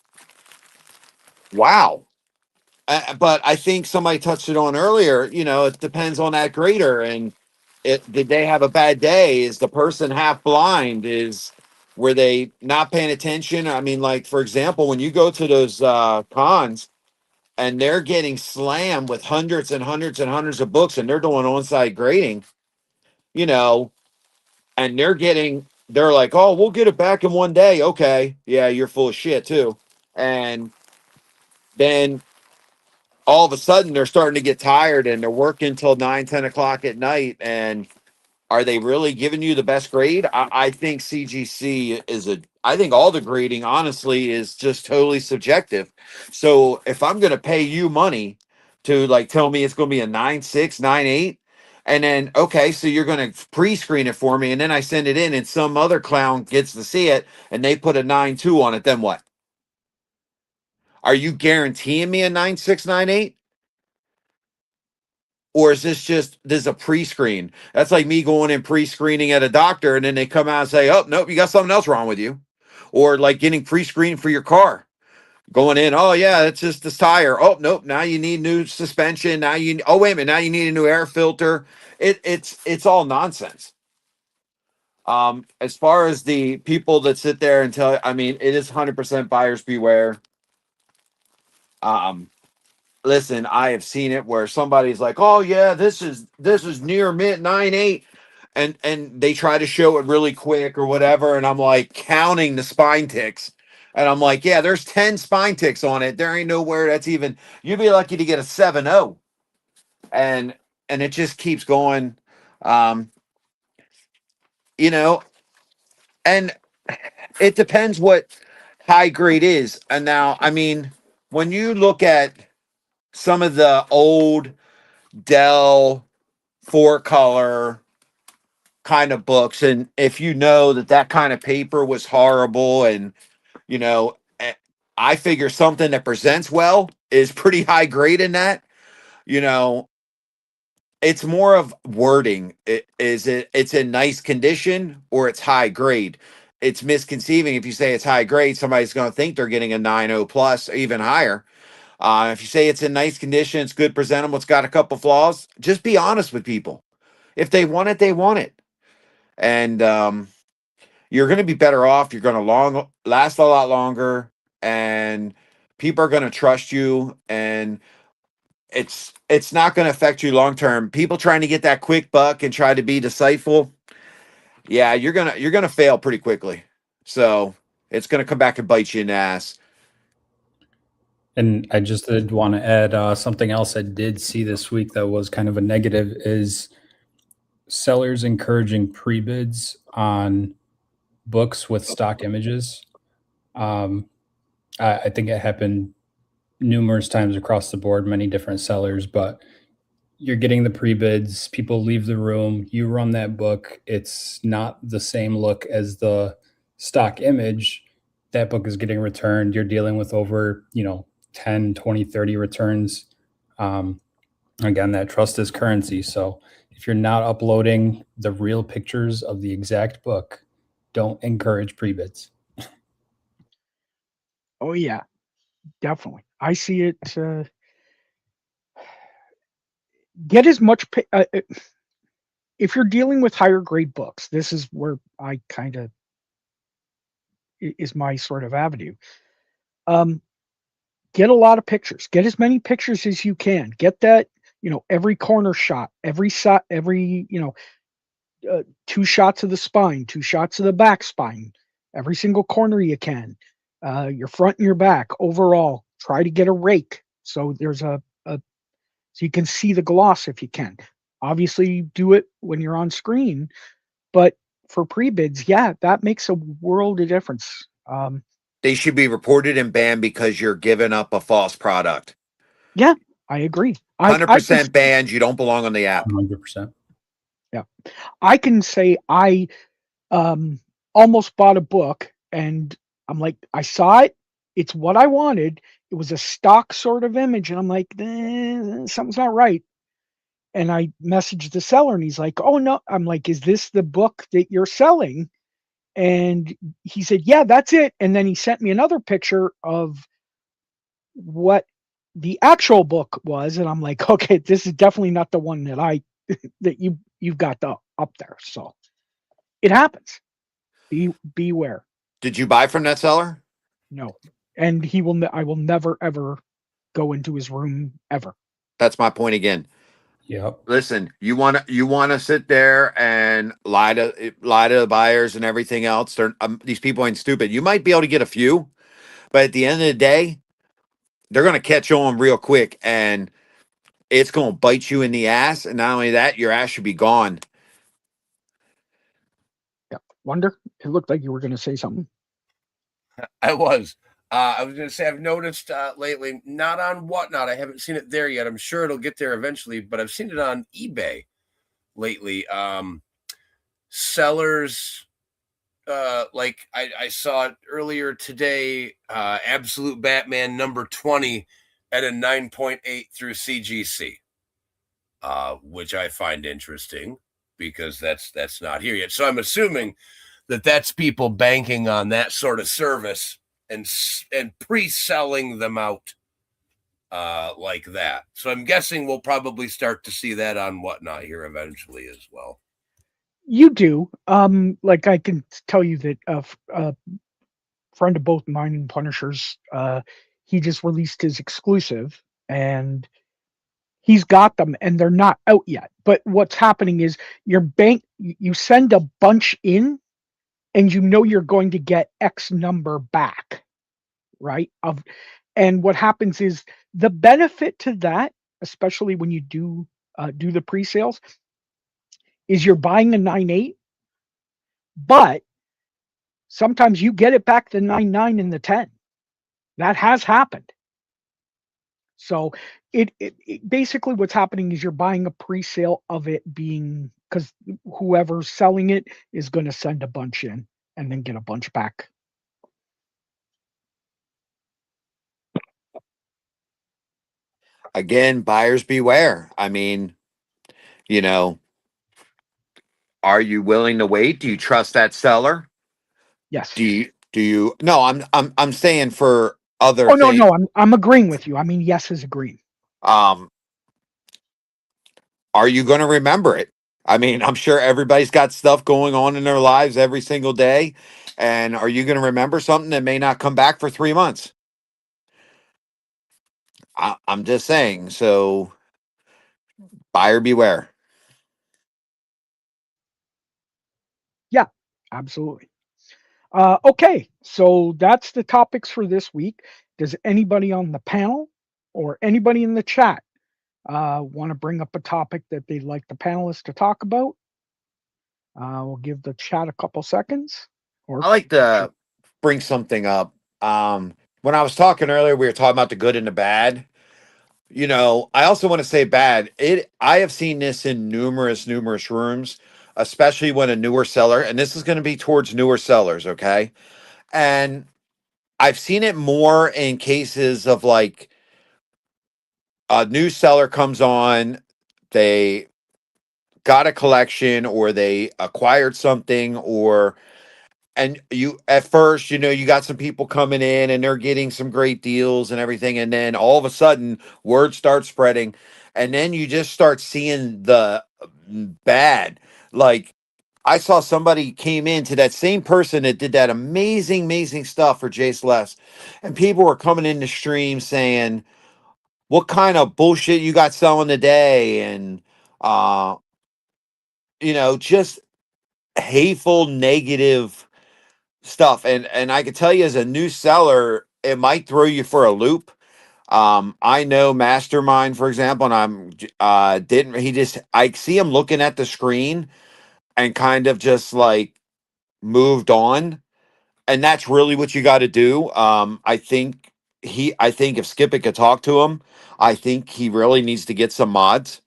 wow. But I think somebody touched it on earlier. It depends on that grader. And did they have a bad day? Is the person half blind? Were they not paying attention? Like, for example, when you go to those cons and they're getting slammed with hundreds and hundreds and hundreds of books, and they're doing on-site grading, and they're like, oh, we'll get it back in one day. Okay. Yeah, you're full of shit too. And then all of a sudden they're starting to get tired and they're working till 9, 10 o'clock at night. And are they really giving you the best grade? I think CGC I think all the grading, honestly, is just totally subjective. So if I'm going to pay you money to tell me it's going to be a 9.6, 9.8, and then, okay, so you're going to pre-screen it for me, and then I send it in and some other clown gets to see it and they put a 9.2 on it, then what? Are you guaranteeing me a 9.6, 9.8? Or is this a pre-screen? That's like me going in pre-screening at a doctor and then they come out and say, oh, nope, you got something else wrong with you. Or like getting pre-screened for your car. Going in, oh yeah, it's just this tire. Oh, nope, now you need new suspension. Oh, wait a minute, now you need a new air filter. It's all nonsense. As far as the people that sit there and tell, it is 100% buyers beware. Listen, I have seen it where somebody's like, "Oh yeah, this is near mint 9.8," and they try to show it really quick or whatever, and I'm like counting the spine ticks, and I'm like, "Yeah, there's 10 spine ticks on it. There ain't nowhere that's even. You'd be lucky to get a 7.0," and it just keeps going, um, you know, and it depends what high grade is. And now, when you look at some of the old Dell 4-color kind of books, and if you know that kind of paper was horrible, and you know I figure something that presents well is pretty high grade in that. you know it's more of wording. It's in nice condition or it's high grade. It's misconceiving if you say it's high grade, somebody's going to think they're getting a 9.0 plus, even higher. If you say it's in nice condition, it's good, presentable, it's got a couple flaws, just be honest with people. If they want it, they want it. And you're going to be better off. You're going to last a lot longer, and people are going to trust you. And it's not going to affect you long term. People trying to get that quick buck and try to be decisive, yeah, you're gonna fail pretty quickly. So it's going to come back and bite you in the ass. And I just did want to add something else I did see this week that was kind of a negative is sellers encouraging pre-bids on books with stock images. I think it happened numerous times across the board, many different sellers, but you're getting the pre-bids, people leave the room, you run that book, it's not the same look as the stock image. That book is getting returned. You're dealing with over, 10, 20, 30 returns. Again, that trust is currency. So if you're not uploading the real pictures of the exact book, don't encourage pre-bids. Oh yeah, definitely. I see it. Get as much. If you're dealing with higher grade books, this is where I kind of is my sort of avenue. Get a lot of pictures. Get as many pictures as you can. Get that, every corner shot, every shot, every, 2 shots of the spine, 2 shots of the back spine, every single corner you can. Your front and your back overall. Try to get a rake so there's a so you can see the gloss if you can. Obviously, do it when you're on screen, but for pre-bids, yeah, that makes a world of difference. They should be reported and banned because you're giving up a false product. Yeah, I agree. I can 100% banned. You don't belong on the app. 100%. yeah, I can say I almost bought a book, and I'm like, I saw it. It's what I wanted. It was a stock sort of image, and I'm like, something's not right. And I messaged the seller, and he's like, "Oh no." I'm like, "Is this the book that you're selling?" And he said, "Yeah, that's it." And then he sent me another picture of what the actual book was, and I'm like, "Okay, this is definitely not the one that I that you've got up there." So it happens. Beware. Did you buy from that seller? No, and I will never ever go into his room ever. That's my point again. Yep. Listen, you want to sit there and lie to the buyers and everything else. These people ain't stupid. You might be able to get a few, but at the end of the day, they're going to catch on real quick, and it's going to bite you in the ass. And not only that, your ass should be gone. Yeah. Wonder. It looked like you were going to say something. I was. I was going to say, I've noticed lately, not on Whatnot. I haven't seen it there yet. I'm sure it'll get there eventually, but I've seen it on eBay lately. Sellers, like I saw it earlier today, Absolute Batman number 20 at a 9.8 through CGC, which I find interesting because that's not here yet. So I'm assuming that's people banking on that sort of service and pre-selling them out like that. So I'm guessing we'll probably start to see that on Whatnot here eventually as well. You do. Like I can tell you that a friend of both mine and Punisher's, he just released his exclusive, and he's got them, and they're not out yet. But what's happening is you send a bunch in, and you're going to get X number back, right? And what happens is the benefit to that, especially when you do the pre-sales, is you're buying a 9.8, but sometimes you get it back the 9.9 and the 10. That has happened. So it basically what's happening is you're buying a pre-sale of it being, because whoever's selling it is going to send a bunch in and then get a bunch back. Again, buyers beware. I mean, you know, are you willing to wait? Do you trust that seller? Yes. Do you no, I'm saying for other Oh no, things. I'm agreeing with you. I mean, yes is agreeing. Are you going to remember it? I mean, I'm sure everybody's got stuff going on in their lives every single day. And are you going to remember something that may not come back for 3 months? I'm just saying. So buyer beware. Yeah, absolutely. Okay, so that's the topics for this week. Does anybody on the panel or anybody in the chat want to bring up a topic that they'd like the panelists to talk about? We'll give the chat a couple seconds. I like to bring something up. When I was talking earlier, we were talking about the good and the bad. You know, I also want to say bad. I have seen this in numerous rooms, especially when a newer seller, and this is going to be towards newer sellers, okay? And I've seen it more in cases of like a new seller comes on, they got a collection or they acquired something, or and you at first, you know, you got some people coming in and they're getting some great deals and everything, and then all of a sudden word starts spreading, and then you just start seeing the bad. Like, I saw somebody came in to that same person that did that amazing stuff for Jace Les, and people were coming in the stream saying, what kind of bullshit you got selling today? And uh you know, just hateful, negative stuff. And I can tell you, as a new seller, it might throw you for a loop. I know Mastermind, for example, and didn't he just, I see him looking at the screen and kind of just like moved on. And that's really what you got to do. I think if Skipper could talk to him, I think he really needs to get some mods.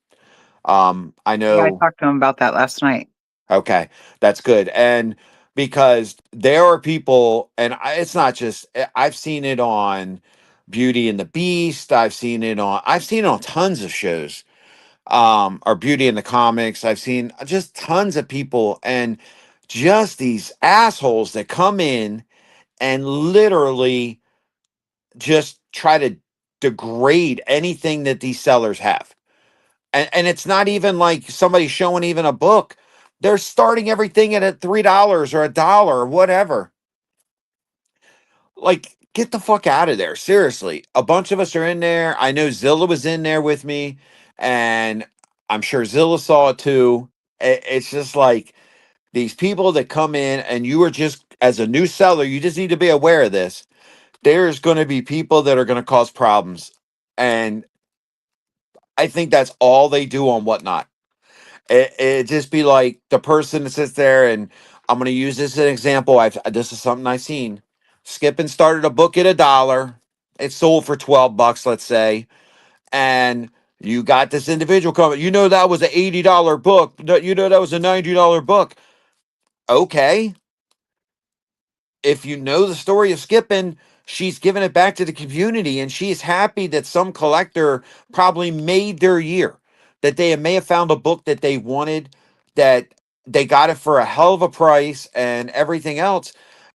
I Yeah, I know. talked to him about that last night. Okay, that's good. And because there are people, and it's not just, I've seen it on Beauty and the Beast. I've seen it on tons of shows, or Beauty and the Comics. I've seen just tons of people, and just these assholes that come in and literally just try to degrade anything that these sellers have. And it's not even like somebody showing even a book. They're starting everything at $3 or $1 or whatever. Like, get the fuck out of there. Seriously. A bunch of us are in there. I know Zilla was in there with me, and I'm sure Zilla saw it too. It's just like these people that come in, and you are just, as a new seller, you just need to be aware of this. There's going to be people that are going to cause problems. And I think that's all they do on Whatnot. It just be like the person that sits there, and I'm going to use this as an example. This is something I've seen. Skipping started a book at $1. It sold for $12, let's say, and you got this individual coming. You know that was an $80 book. You know that was a $90 book. Okay, if you know the story of Skipping, she's giving it back to the community, and she's happy that some collector probably made their year, that they may have found a book that they wanted, that they got it for a hell of a price and everything else.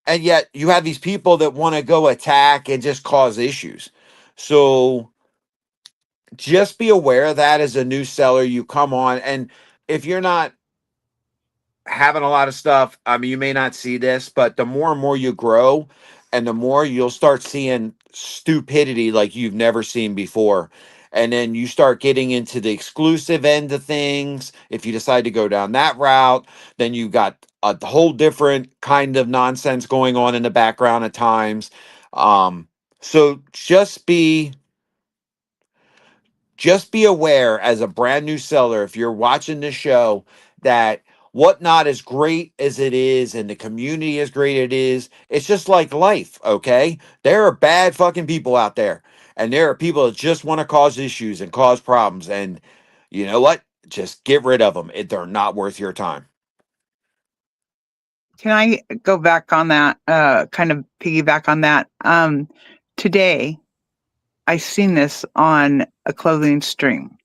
And yet you have these people that want to go attack and just cause issues. So just be aware of that as a new seller. You come on, and if you're not having a lot of stuff, I mean, you may not see this, but the more and more you grow, and the more you'll start seeing stupidity like you've never seen before. And then you start getting into the exclusive end of things. If you decide to go down that route, then you've got a whole different kind of nonsense going on in the background at times. So just be aware as a brand new seller, if you're watching this show, that Whatnot, as great as it is and the community as great it is, it's just like life. Okay, there are bad fucking people out there, and there are people that just want to cause issues and cause problems, and you know what, just get rid of them. They're not worth your time. Can I go back on that, kind of piggyback on that? Today, I seen this on a clothing stream,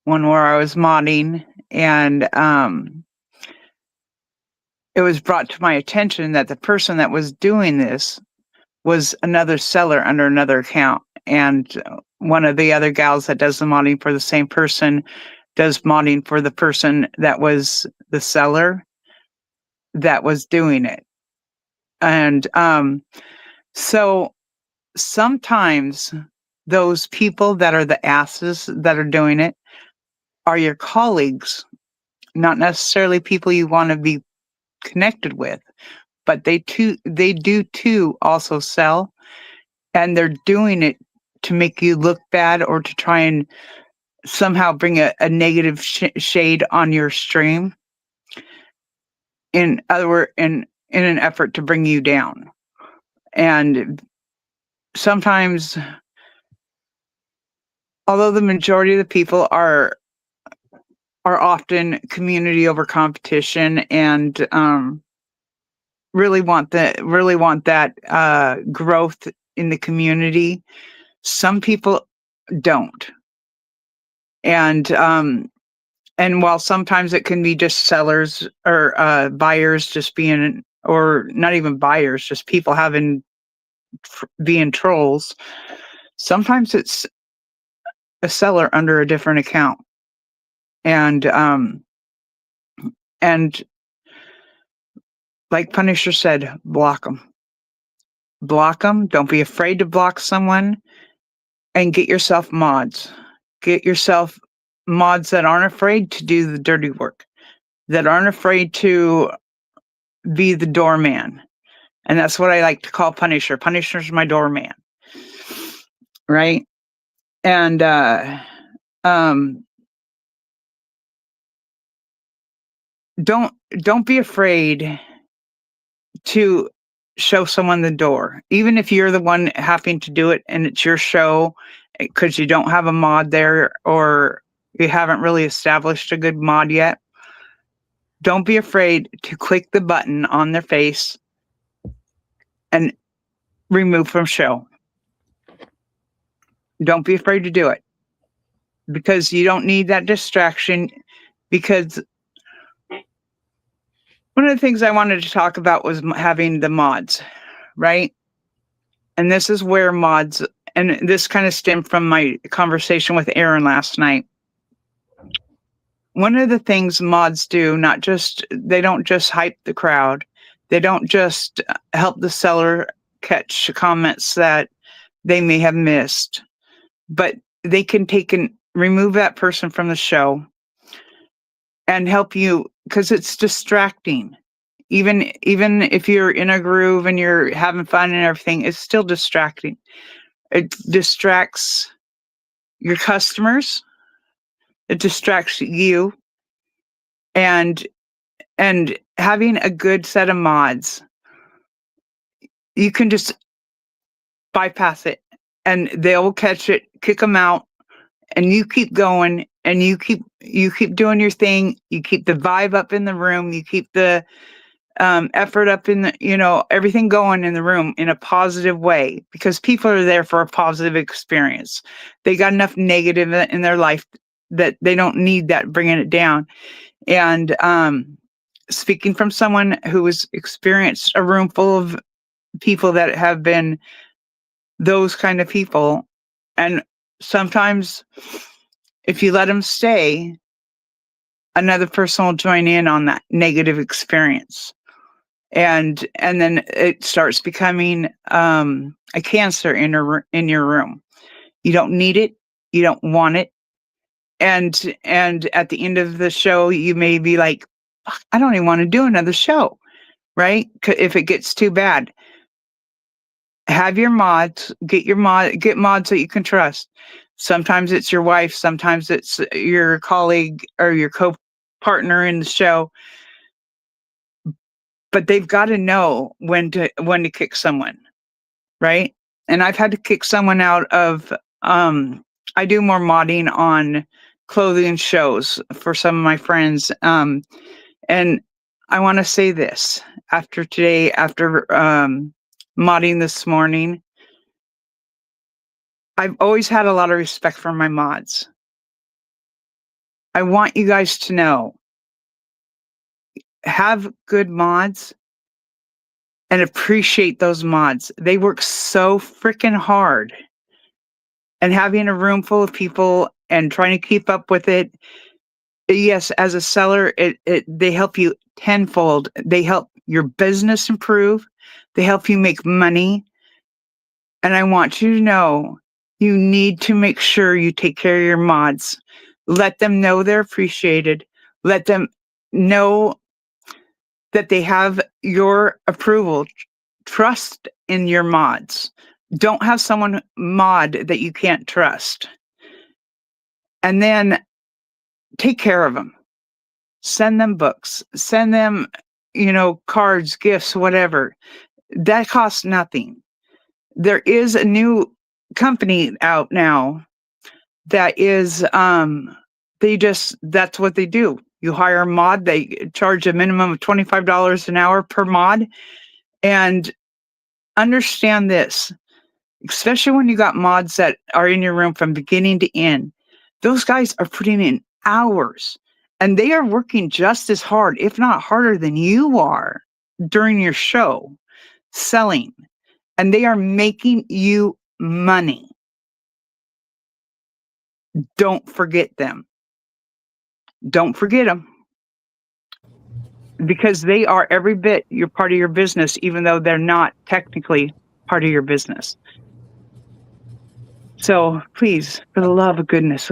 one where I was modding, and it was brought to my attention that the person that was doing this was another seller under another account. And one of the other gals that does the modding for the same person does modding for the person that was the seller that was doing it. And so sometimes those people that are the asses that are doing it are your colleagues, not necessarily people you want to be connected with, but they do too also sell. and they're doing it to make you look bad or to try and somehow bring a negative shade on your stream. In other words, in an effort to bring you down. And sometimes, although the majority of the people are often community over competition and really want that growth in the community, some people don't. And while sometimes it can be just sellers or buyers just being, or not even buyers, just people being trolls, sometimes it's a seller under a different account. And like Punisher said, block them. Block them. Don't be afraid to block someone, and get yourself mods. Get yourself mods that aren't afraid to do the dirty work, that aren't afraid to be the doorman. And that's what I like to call Punisher. Punisher's my doorman. Right? And don't be afraid to show someone the door, even if you're the one having to do it and it's your show, because you don't have a mod there or you haven't really established a good mod yet. Don't be afraid to click the button on their face and remove from show. Don't be afraid to do it, because you don't need that distraction. Because one of the things I wanted to talk about was having the mods, right? And this is where mods, and this kind of stemmed from my conversation with Aaron last night. One of the things mods do, they don't just hype the crowd. They don't just help the seller catch comments that they may have missed, but they can take and remove that person from the show and help you, because it's distracting. Even if you're in a groove and you're having fun and everything, it's still distracting. It distracts your customers. It distracts you. And having a good set of mods, you can just bypass it and they'll catch it, kick them out, and you keep going and you keep doing your thing. You keep the vibe up in the room. You keep the effort up in the, everything going in the room in a positive way, because people are there for a positive experience. They got enough negative in their life that they don't need that bringing it down. And speaking from someone who has experienced a room full of people that have been those kind of people, and sometimes if you let them stay, another person will join in on that negative experience. And then it starts becoming a cancer in your room. You don't need it. You don't want it. And at the end of the show, you may be like, I don't even want to do another show, right? If it gets too bad. Have your mods, get mods that you can trust. Sometimes it's your wife, sometimes it's your colleague or your co-partner in the show. But they've got to know when to kick someone, right? And I've had to kick someone out of, I do more modding on clothing shows for some of my friends. And I want to say this, after modding this morning, I've always had a lot of respect for my mods. I want you guys to know, have good mods and appreciate those mods. They work so freaking hard. And having a room full of people and trying to keep up with it, yes, as a seller, they help you tenfold. They help your business improve. They help you make money. And I want you to know, you need to make sure you take care of your mods. Let them know they're appreciated. Let them know that they have your approval. Trust in your mods. Don't have someone mod that you can't trust. And then take care of them. Send them books, send them, cards, gifts, whatever. That costs nothing. There is a new company out now that is, that's what they do. You hire a mod, they charge a minimum of $25 an hour per mod. And understand this, especially when you got mods that are in your room from beginning to end, those guys are putting in hours and they are working just as hard, if not harder than you are during your show selling, and they are making you money. Don't forget them. Don't forget them, because they are every bit you're part of your business, even though they're not technically part of your business. So please, for the love of goodness,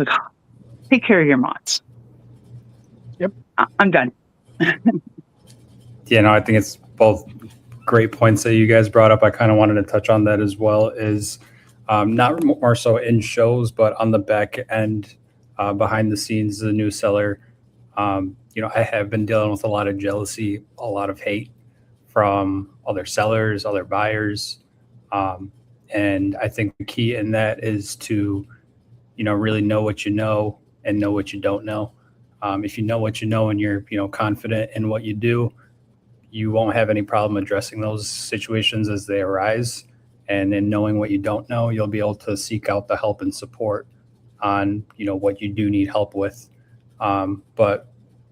take care of your mods. Yep. I'm done. Yeah, no, I think it's both great points that you guys brought up. I kind of wanted to touch on that as well, is not more so in shows, but on the back end, behind the scenes, the new seller. I have been dealing with a lot of jealousy, a lot of hate from other sellers, other buyers. And I think the key in that is to, really know what you know and know what you don't know. If you know what you know and you're, confident in what you do, you won't have any problem addressing those situations as they arise. And in knowing what you don't know, you'll be able to seek out the help and support on, what you do need help with. But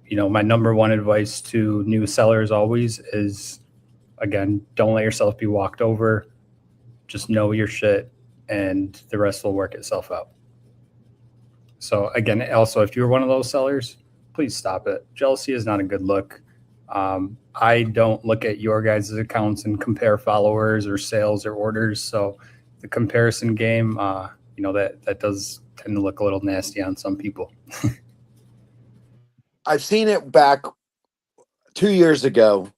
my number one advice to new sellers always is, again, don't let yourself be walked over. Just know your shit and the rest will work itself out. So again, also, if you're one of those sellers, please stop it. Jealousy is not a good look. I don't look at your guys' accounts and compare followers or sales or orders. So the comparison game, that does tend to look a little nasty on some people. I've seen it back 2 years ago.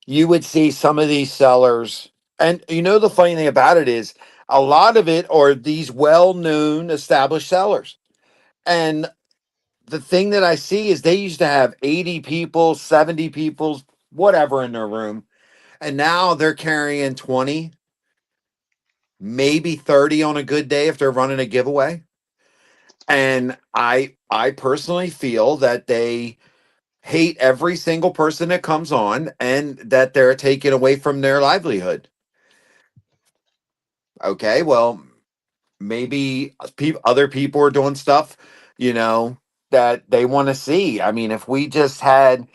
You would see some of these sellers, and the funny thing about it is a lot of it are these well-known established sellers. And the thing that I see is they used to have 80 people, 70 people, whatever in their room. And now they're carrying 20, maybe 30 on a good day if they're running a giveaway. And I personally feel that they hate every single person that comes on and that they're taking away from their livelihood. Okay, well, maybe other people are doing stuff, that they want to see. I mean, if we just had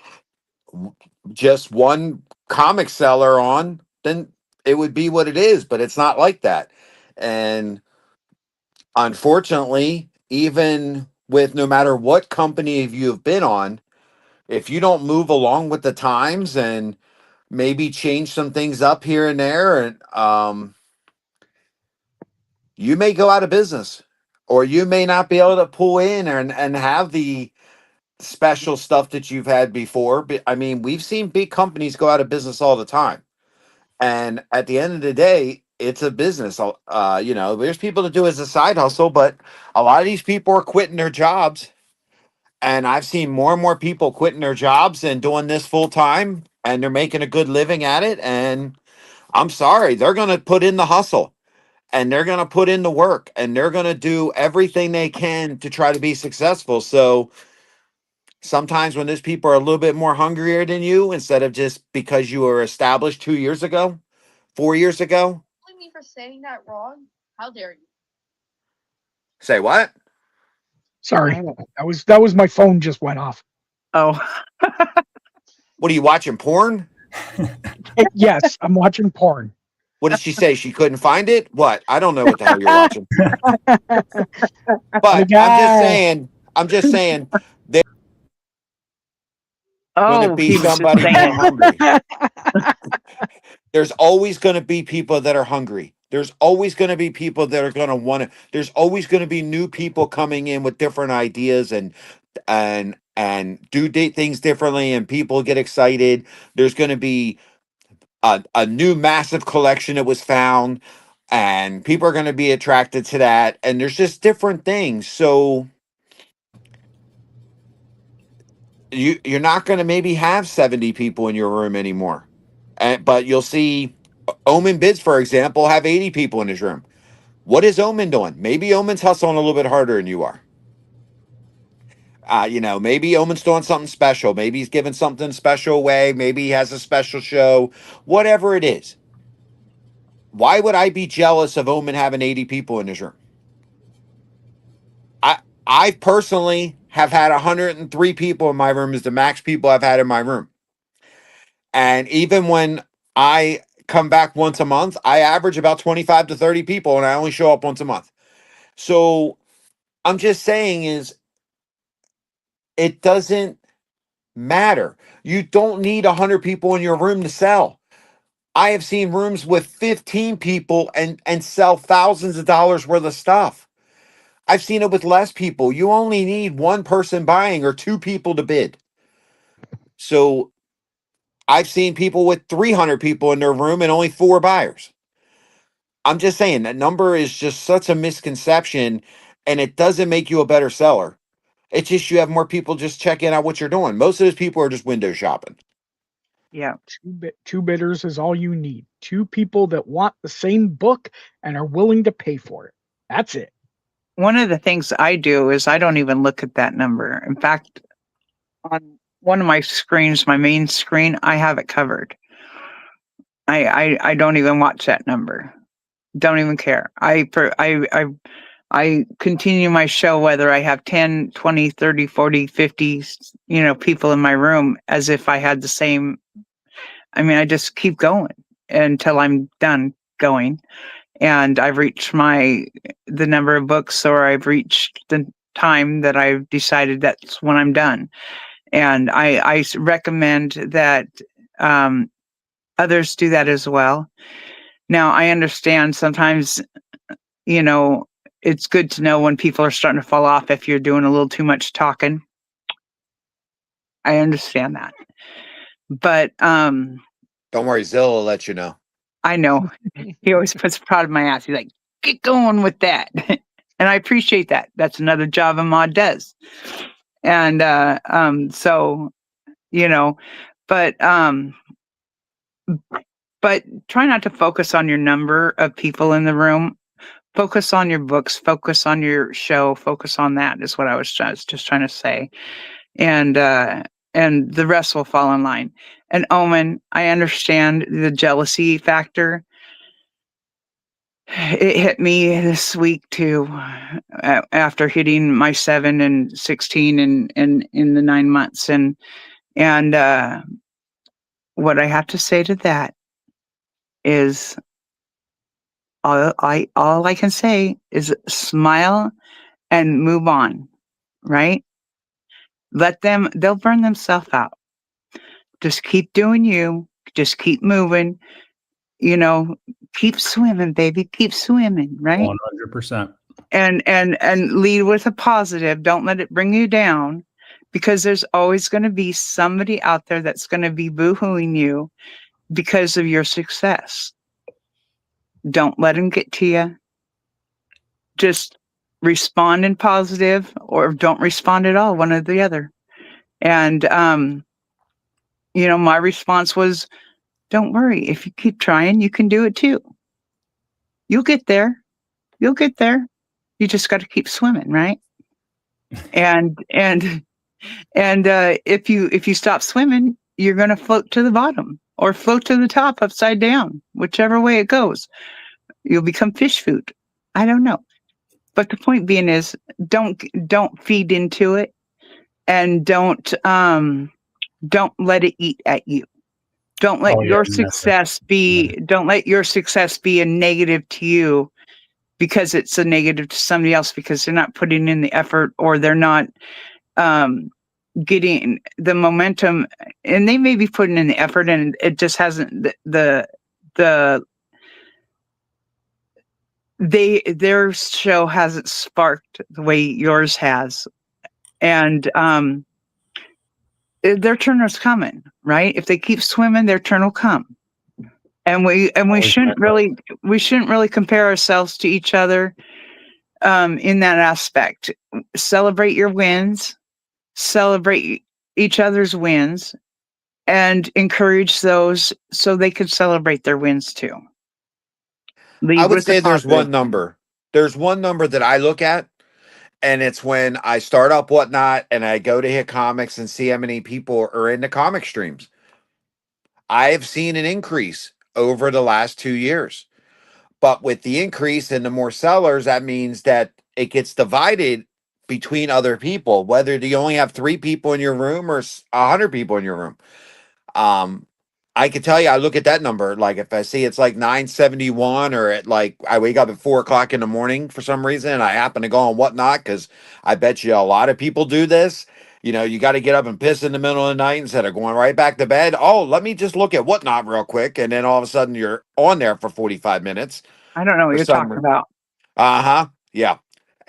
just one comic seller on, then it would be what it is, but it's not like that. And unfortunately, even with no matter what company you've been on, if you don't move along with the times and maybe change some things up here and there, and you may go out of business, or you may not be able to pull in and have the special stuff that you've had before. But I mean, we've seen big companies go out of business all the time. And at the end of the day, it's a business. There's people that do it as a side hustle, but a lot of these people are quitting their jobs. And I've seen more and more people quitting their jobs and doing this full time, and they're making a good living at it. And I'm sorry, they're going to put in the hustle, and they're going to put in the work, and they're going to do everything they can to try to be successful. So sometimes when those people are a little bit more hungrier than you, instead of just because you were established 2 years ago, 4 years ago. Me for saying that wrong? How dare you? Say what? Sorry, that was my phone just went off. Oh. What are you watching, porn? Yes, I'm watching porn. What did she say? She couldn't find it? What? I don't know what the hell you're watching. But I'm just saying there's going to be somebody more hungry. There's always going to be people that are hungry. There's always going to be people that are going to want to. There's always going to be new people coming in with different ideas and do things differently, and people get excited. There's going to be a new massive collection that was found. and people are going to be attracted to that, and there's just different things. So you're not going to maybe have 70 people in your room anymore, but you'll see Omen Bids, for example, have 80 people in his room. What is Omen doing? Maybe Omen's hustling a little bit harder than you are. Maybe Omen's doing something special. Maybe he's giving something special away. Maybe he has a special show. Whatever it is. Why would I be jealous of Omen having 80 people in his room? I personally have had 103 people in my room is the max people I've had in my room. And even when I come back once a month, I average about 25 to 30 people, and I only show up once a month. So I'm just saying it doesn't matter. You don't need 100 people in your room to sell. I have seen rooms with 15 people and sell thousands of dollars worth of stuff. I've seen it with less people. You only need one person buying or two people to bid. So I've seen people with 300 people in their room and only 4 buyers. I'm just saying that number is just such a misconception, and it doesn't make you a better seller. It's just you have more people just checking out what you're doing. Most of those people are just window shopping. Yeah. Two bidders is all you need. 2 people that want the same book and are willing to pay for it. That's it. One of the things I do is I don't even look at that number. In fact, on one of my screens, my main screen, I have it covered. I don't even watch that number. Don't even care. I continue my show whether I have 10, 20, 30, 40, 50, people in my room as if I had the same. I mean, I just keep going until I'm done going. And I've reached the number of books, or I've reached the time that I've decided that's when I'm done. And I recommend that others do that as well. Now, I understand sometimes, it's good to know when people are starting to fall off if you're doing a little too much talking. I understand that. But Don't worry, Zill will let you know. I know. He always puts prod in my ass. He's like, get going with that. And I appreciate that. That's another job a mod does. And but try not to focus on your number of people in the room. Focus on your books, focus on your show, focus on that is what I was just trying to say. And the rest will fall in line. And Omen, I understand the jealousy factor. It hit me this week too, after hitting my 7 and 16 in the 9 months. And what I have to say to that is all I can say is smile and move on, right? They'll burn themselves out. Just keep doing you, just keep moving, keep swimming, baby, keep swimming, right? 100%. And lead with a positive. Don't let it bring you down, because there's always going to be somebody out there that's going to be boo-hooing you because of your success. Don't let them get to you. Just respond in positive, or don't respond at all, one or the other. And my response was, don't worry, if you keep trying, you can do it too. You'll get there. You just got to keep swimming, right? And if you stop swimming, you're going to float to the bottom or float to the top upside down, whichever way it goes. You'll become fish food. I don't know. But the point being is, don't feed into it, and don't let it eat at you. Don't let your success be a negative to you because it's a negative to somebody else, because they're not putting in the effort, or they're not getting the momentum, and they may be putting in the effort and it just hasn't their show hasn't sparked the way yours has. And their turn is coming, right? If they keep swimming, their turn will come. And we Always shouldn't really compare ourselves to each other in that aspect. Celebrate your wins, celebrate each other's wins, and encourage those so they could celebrate their wins too. I Lead would with the say there's positive. one number. There's one number that I look at, and it's when I start up Whatnot and I go to hit comics and see how many people are in the comic streams. I have seen an increase over the last 2 years. But with the increase in the more sellers, that means that it gets divided between other people, whether you only have 3 people in your room or 100 people in your room. Um, I can tell you, I look at that number. Like if I see it's like 971, or at like I wake up at 4 o'clock in the morning for some reason, and I happen to go on Whatnot, because I bet you a lot of people do this. You know, you got to get up and piss in the middle of the night instead of going right back to bed. Oh, let me just look at Whatnot real quick, and then all of a sudden you're on there for 45 minutes I don't know what for you're some talking reason. about. Uh-huh. Yeah.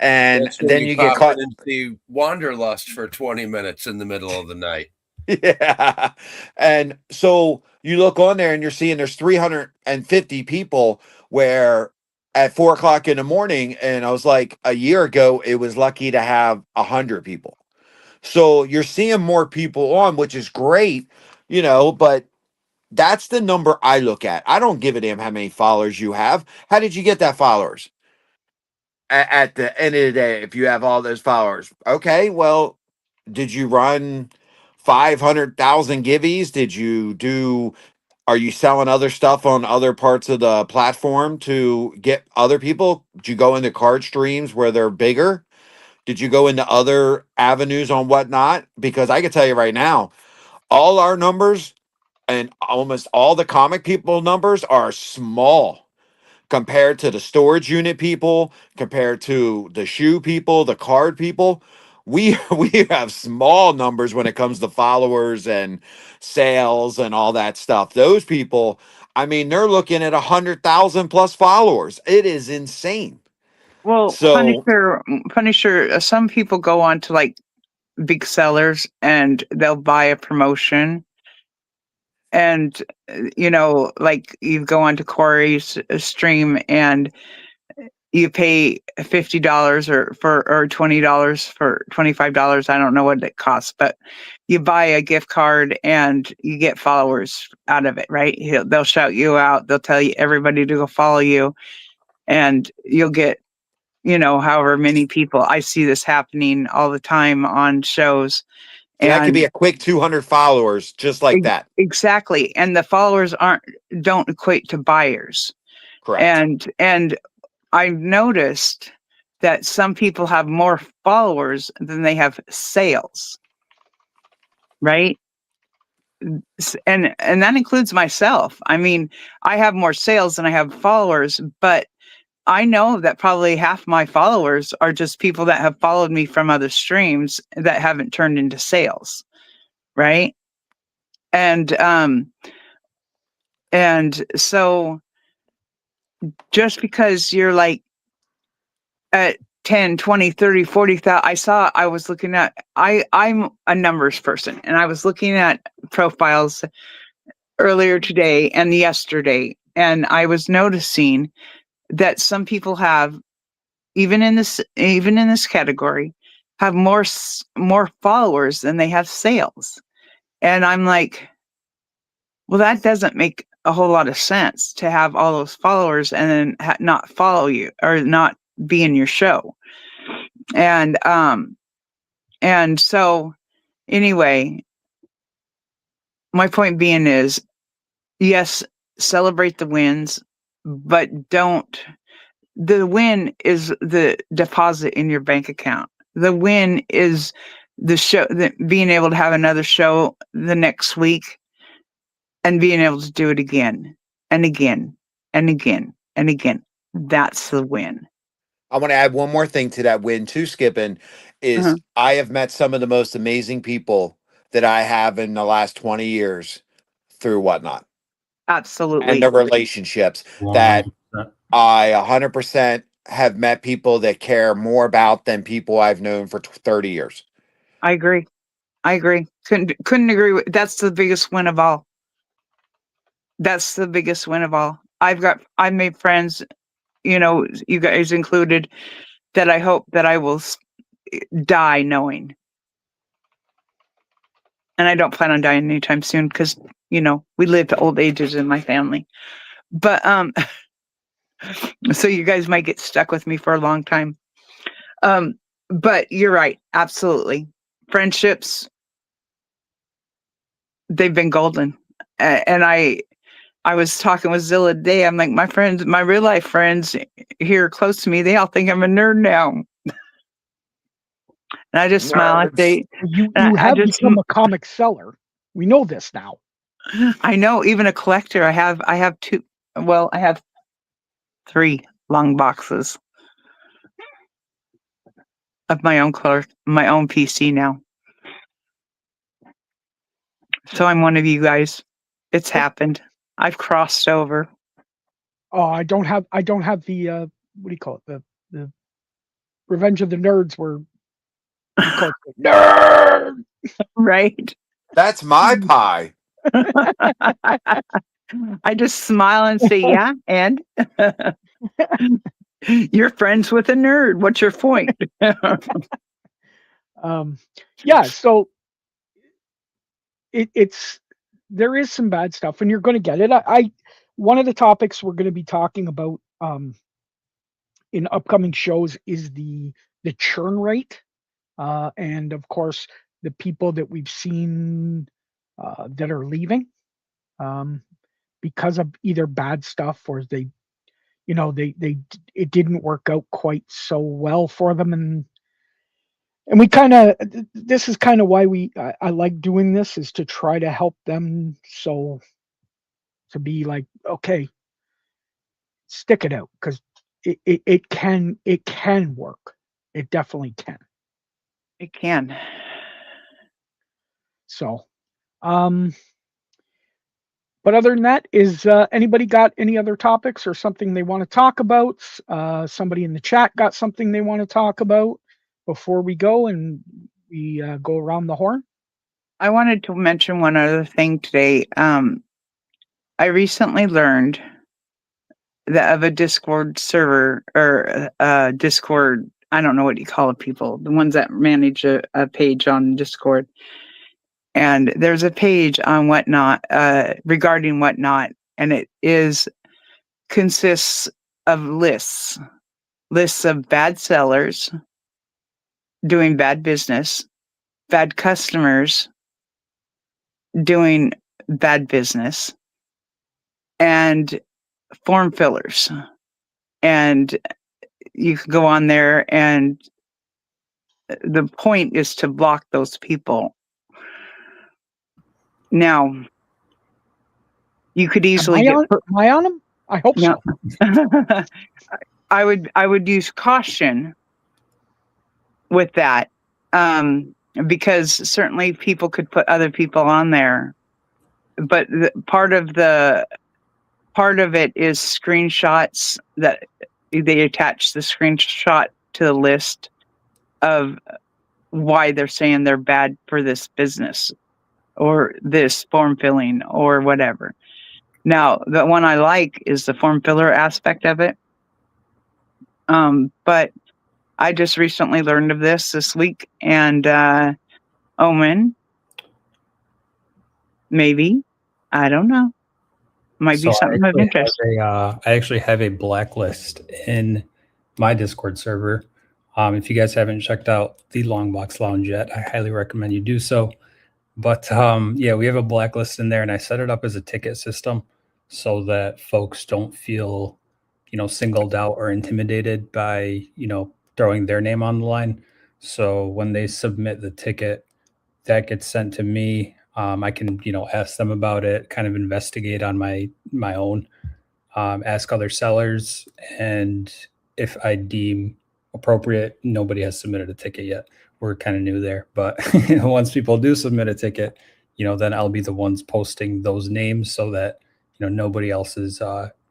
And That's when then you you get pop caught. in and see Wanderlust for 20 minutes in the middle of the night. Yeah. And so you look on there and you're seeing there's 350 people, where at 4 o'clock in the morning, and I was like, a year ago, it was lucky to have 100 people. So you're seeing more people on, which is great, but that's the number I look at. I don't give a damn how many followers you have. How did you get that followers? At the end of the day, if you have all those followers, okay, well, did you run 500,000 giveies? Are you selling other stuff on other parts of the platform to get other people? Did you go into card streams where they're bigger? Did you go into other avenues on Whatnot? Because I can tell you right now, all our numbers and almost all the comic people numbers are small compared to the storage unit people, compared to the shoe people, the card people. We we have small numbers when it comes to followers and sales and all that stuff. Those people, I mean, they're looking at 100,000 plus followers. It is insane. Well, So Punisher. Some people go on to like big sellers and they'll buy a promotion, and like you go on to Corey's stream and you pay $50 or $20 for $25. I don't know what it costs, but you buy a gift card and you get followers out of it, right? They'll shout you out. They'll tell you everybody to go follow you, and you'll get however many people. I see this happening all the time on shows, yeah, that could be and a quick 200 followers just like that. exactly. And the followers don't equate to buyers. Correct. And I've noticed that some people have more followers than they have sales, right? And that includes myself. I mean, I have more sales than I have followers, but I know that probably half my followers are just people that have followed me from other streams that haven't turned into sales, right? And so just because you're like at 10, 20, 30, 40,000, I was looking at, I'm a numbers person, and I was looking at profiles earlier today and yesterday, and I was noticing that some people have, even in this category, have more followers than they have sales. And I'm like, well, that doesn't make a whole lot of sense to have all those followers and then not follow you or not be in your show. And so anyway, my point being is, yes, celebrate the wins, but the win is the deposit in your bank account. The win is the show, being able to have another show the next week and being able to do it again and again and again and again. That's the win. I want to add one more thing to that win too, Skipping, is Uh-huh. I have met some of the most amazing people that I have in the last 20 years through Whatnot, and Absolutely. the relationships that 100%. I 100% have met people that care more about than people I've known for 30 years. I agree. Couldn't agree with, that's the biggest win of all. That's the biggest win of all. I made friends, you guys included, that I hope that I will die knowing. And I don't plan on dying anytime soon because, we live to old ages in my family. But, so you guys might get stuck with me for a long time. But you're right. Absolutely. Friendships, they've been golden. And I was talking with Zilla today. I'm like, my real life friends here close to me, they all think I'm a nerd now. And I just smile. I say, You I have just, become a comic seller. We know this now. I know, even a collector. I have two. Well, I have 3 long boxes of my own PC now. So I'm one of you guys. It's happened. I've crossed over. Oh, I don't have the what do you call it? The Revenge of the Nerds where you call it nerd. Right. That's my pie. I just smile and say, yeah, and you're friends with a nerd. What's your point? Yeah, so it's there is some bad stuff, and you're going to get it. I one of the topics we're going to be talking about in upcoming shows is the churn rate, and of course the people that we've seen that are leaving because of either bad stuff or they it didn't work out quite so well for them, and we kind of this is kind of why I like doing this, is to try to help them, so to be like, okay, stick it out, because it can work. It definitely can. It can. So but other than that, is anybody got any other topics or something they want to talk about? Somebody in the chat got something they want to talk about before we go and we go around the horn? I wanted to mention one other thing today. I recently learned that of a Discord server, or Discord, I don't know what you call it, people, the ones that manage a page on Discord. And there's a page on Whatnot, regarding Whatnot, and it consists of lists of bad sellers doing bad business, bad customers doing bad business, and form fillers. And you can go on there, and the point is to block those people. Now, you could easily am I on them? I hope so. I would use caution with that, because certainly people could put other people on there, but part of it is screenshots that they attach the screenshot to the list of why they're saying they're bad for this business or this form filling or whatever. Now, the one I like is the form filler aspect of it. But I just recently learned of this week, and Omen, maybe, I don't know, might be something of interest. I actually have a blacklist in my Discord server. If you guys haven't checked out the Longbox Lounge yet, I highly recommend you do so. But yeah, we have a blacklist in there, and I set it up as a ticket system so that folks don't feel, singled out or intimidated by, throwing their name on the line. So when they submit the ticket, that gets sent to me. I can, ask them about it, kind of investigate on my own, ask other sellers, and if I deem appropriate, nobody has submitted a ticket yet. We're kind of new there, but once people do submit a ticket, then I'll be the ones posting those names so that, nobody else is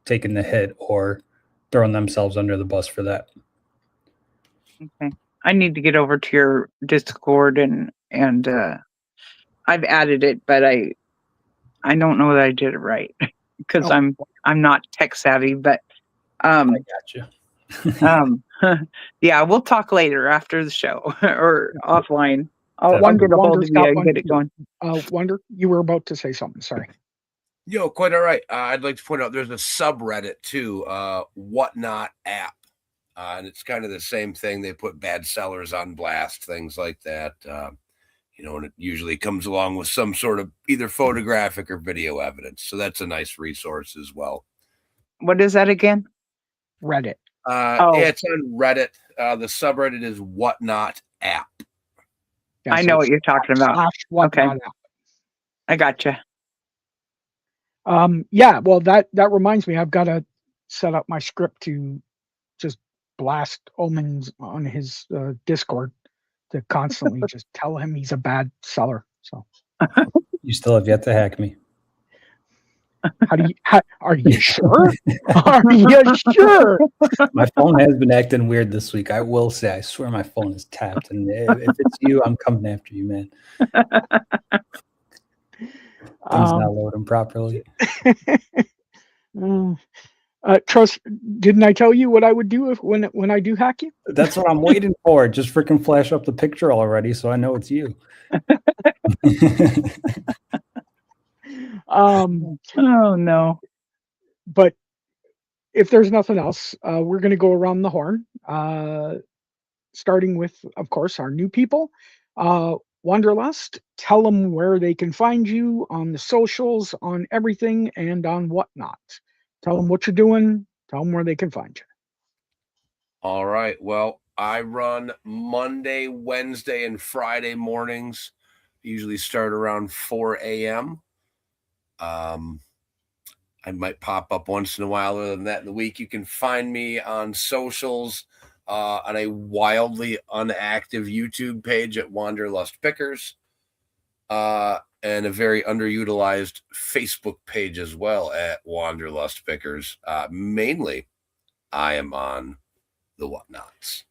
taking the hit or throwing themselves under the bus for that. Okay. I need to get over to your Discord and I've added it, but I don't know that I did it right. because Oh. I'm not tech savvy, but I got you. yeah, we'll talk later after the show or offline. I'll Wonder, get a hold Wonder's of you got and one get it too. going. Wonder, you were about to say something. Sorry. Yo, quite all right. I'd like to point out there's a subreddit too, Whatnot app. And it's kind of the same thing. They put bad sellers on blast, things like that. And it usually comes along with some sort of either photographic or video evidence. So that's a nice resource as well. What is that again? Reddit. Oh. Yeah, it's on Reddit. The subreddit is Whatnot app. Yeah, I so know it's what you're talking about. /Whatnot Okay. app. I gotcha. Yeah, well, that reminds me, I've got to set up my script to just blast Omens on his Discord to constantly just tell him he's a bad seller. So You still have yet to hack me. Are you sure? Are you sure? My phone has been acting weird this week. I will say, I swear my phone is tapped. And if it's you, I'm coming after you, man. Things not loading properly. Trust, didn't I tell you what I would do when I do hack you? That's what I'm waiting for. Just freaking flash up the picture already so I know it's you. Oh no. But if there's nothing else, we're going to go around the horn, starting with, of course, our new people. Wanderlust, tell them where they can find you on the socials, on everything, and on Whatnot. Tell them what you're doing. Tell them where they can find you. All right. Well, I run Monday, Wednesday, and Friday mornings. Usually start around 4 a.m. I might pop up once in a while. Other than that, in the week, you can find me on socials on a wildly unactive YouTube page at Wanderlust Pickers, and a very underutilized Facebook page as well at Wanderlust Pickers. Mainly, I am on the Whatnots.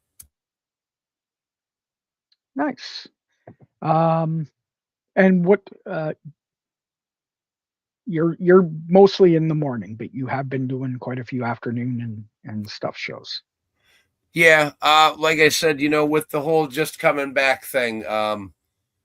Nice. And what you're mostly in the morning, but you have been doing quite a few afternoon and stuff shows. Yeah, like I said, with the whole just coming back thing, I'm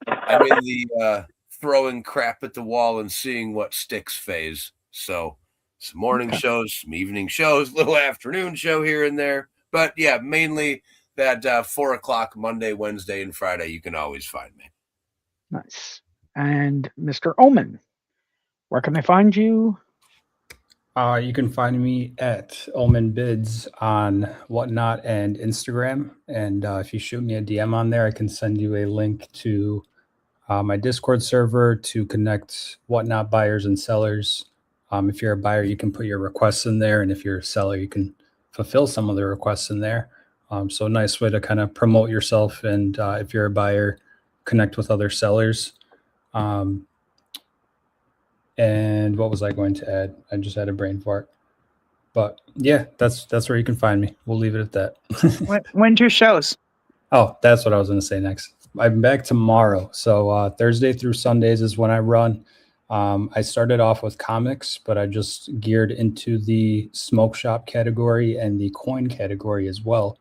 in the throwing crap at the wall and seeing what sticks phase. So some morning shows, some evening shows, little afternoon show here and there. But yeah, mainly that 4 o'clock Monday, Wednesday, and Friday, you can always find me. Nice. And Mr. Omen, where can they find you? You can find me at Omen Bids on Whatnot and Instagram. And if you shoot me a DM on there, I can send you a link to my Discord server to connect Whatnot buyers and sellers. If you're a buyer, you can put your requests in there. And if you're a seller, you can fulfill some of the requests in there. So a nice way to kind of promote yourself. And if you're a buyer, connect with other sellers. And what was I going to add? I just had a brain fart. But yeah, that's where you can find me. We'll leave it at that. When's your shows? Oh, that's what I was going to say next. I'm back tomorrow. So Thursday through Sundays is when I run. I started off with comics, but I just geared into the smoke shop category and the coin category as well.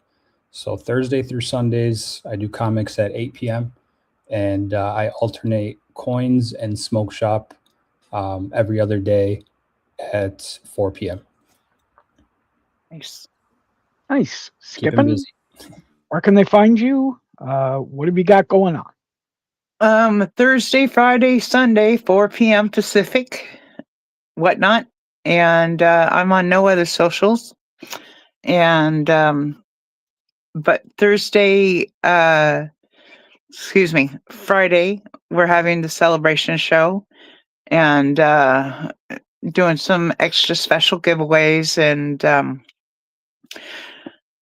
So Thursday through Sundays, I do comics at 8 p.m. And I alternate coins and smoke shop every other day at 4 p.m. Nice. Skipping, where can they find you? What have you got going on? Thursday, Friday, Sunday, 4 p.m. Pacific, Whatnot. And I'm on no other socials. And but Thursday, Friday, we're having the celebration show and doing some extra special giveaways. And I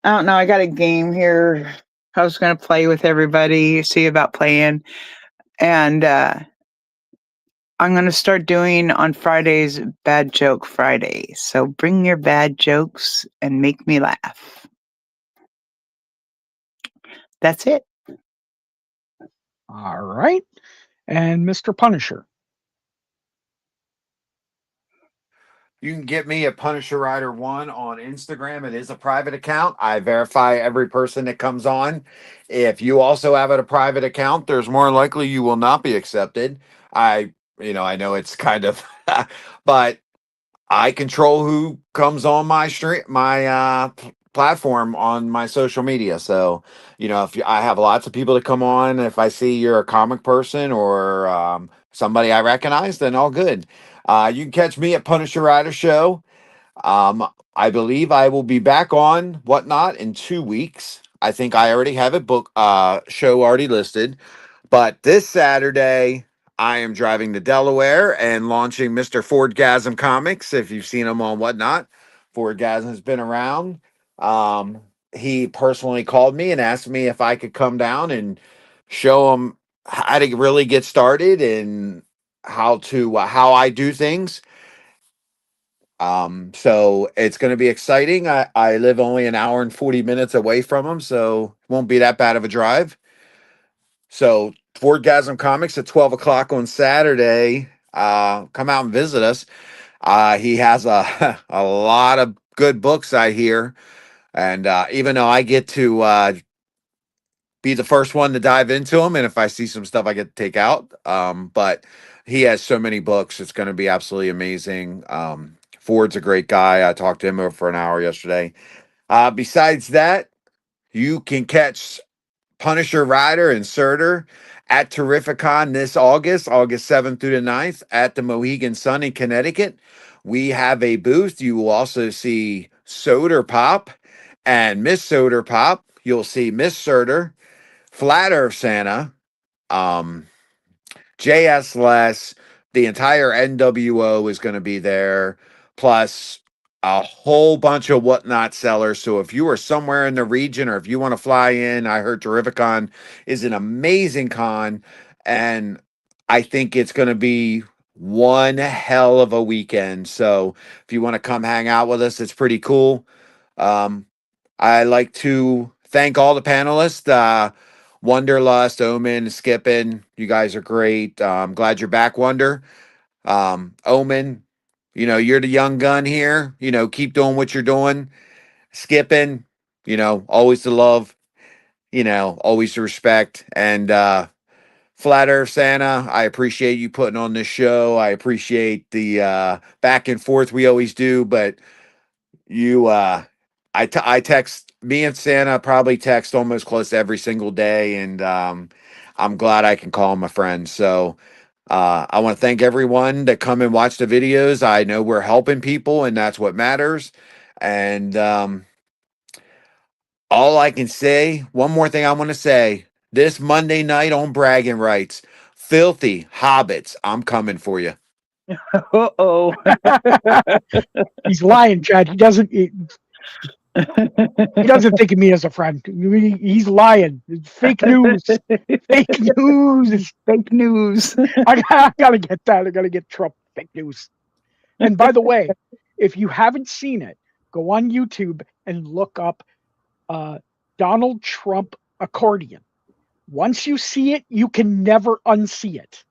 don't know, I got a game here I was going to play with everybody, see about playing. And I'm going to start doing on Fridays Bad Joke Friday. So bring your bad jokes and make me laugh. That's it. All right. And Mr. Punisher. You can get me at Punisher Rider 1 on Instagram. It is a private account. I verify every person that comes on. If you also have a private account, there's more likely you will not be accepted. I know it's kind of, but I control who comes on my stream, platform on my social media. So, if I have lots of people that come on, if I see you're a comic person or somebody I recognize, then all good. You can catch me at Punisher Rider Show. I believe I will be back on Whatnot in 2 weeks. I think I already have a show already listed. But this Saturday, I am driving to Delaware and launching Mr. Fordgasm Comics. If you've seen him on Whatnot, Fordgasm has been around. He personally called me and asked me if I could come down and show him how to really get started and how I do things. So it's going to be exciting. I live only an hour and 40 minutes away from him, so it won't be that bad of a drive. So Fordgasm Comics at 12 o'clock on Saturday. Come out and visit us. He has a lot of good books, I hear. And even though I get to be the first one to dive into them, and if I see some stuff I get to take out. But he has so many books. It's going to be absolutely amazing. Ford's a great guy. I talked to him over for an hour yesterday. Besides that, you can catch Punisher Rider and Surtur at Terrificon this August 7th through the 9th at the Mohegan Sun in Connecticut. We have a booth. You will also see Soder Pop and Miss Soder Pop. You'll see Miss Surtur, Flat Earth Santa, um, JS Less, the entire NWO is going to be there, plus a whole bunch of Whatnot sellers. So if you are somewhere in the region or if you want to fly in, I heard Terrificon is an amazing con, and I think it's going to be one hell of a weekend. So if you want to come hang out with us, it's pretty cool. I like to thank all the panelists. Wonderlust, Omen, Skippin, you guys are great. I'm glad you're back, Wonder. Omen, you're the young gun here. Keep doing what you're doing. Skippin, always the love, always the respect. And Flat Earth Santa, I appreciate you putting on this show. I appreciate the back and forth we always do, but you I text me and Santa probably text almost close to every single day, and I'm glad I can call him a friend. So I want to thank everyone that come and watch the videos. I know we're helping people, and that's what matters. And all I can say, one more thing I want to say, this Monday night on Bragging Rights, Filthy Hobbits, I'm coming for you. Uh-oh. He's lying, Chad. He doesn't think of me as a friend. He's lying. It's fake news. Fake news. Fake news. I gotta get that. I gotta get Trump fake news. And by the way, if you haven't seen it, go on YouTube and look up Donald Trump accordion. Once you see it, you can never unsee it.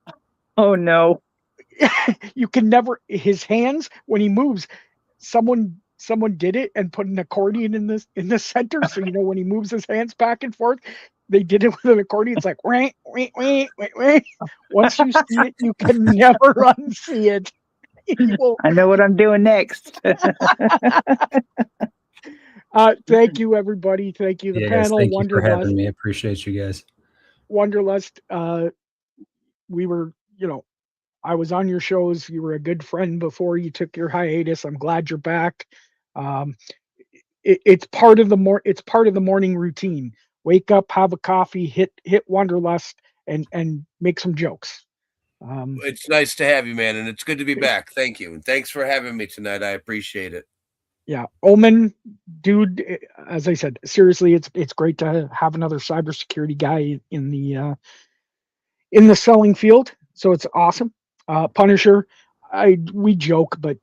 Oh no. You can never. His hands when he moves, someone did it and put an accordion in the center, so when he moves his hands back and forth, they did it with an accordion. It's like wait. Once you see it, you can never unsee it. I know what I'm doing next. Thank you, everybody. Thank you, the panel. Thank you for Wonderlust. having me. I appreciate you guys. Wonderlust. We were, I was on your shows. You were a good friend before you took your hiatus. I'm glad you're back. It's part of the morning routine. Wake up, have a coffee, hit Wonderlust, and make some jokes. It's nice to have you, man, and it's good to be back. Thank you, and thanks for having me tonight. I appreciate it. Yeah, Omen, dude. As I said, seriously, it's great to have another cybersecurity guy in the selling field. So it's awesome. Punisher, we joke, but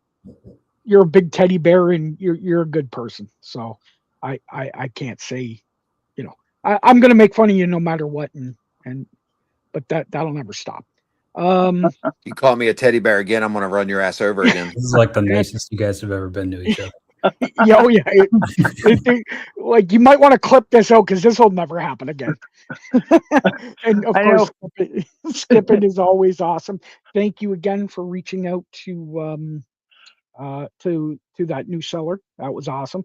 you're a big teddy bear and you're a good person. So I can't say, I'm gonna make fun of you no matter what, but that'll never stop. You call me a teddy bear again, I'm gonna run your ass over again. This is like the nicest you guys have ever been to each other. Yeah, oh yeah. Like you might want to clip this out because this will never happen again. And of I course, know. Skipping is always awesome. Thank you again for reaching out to that new seller. That was awesome.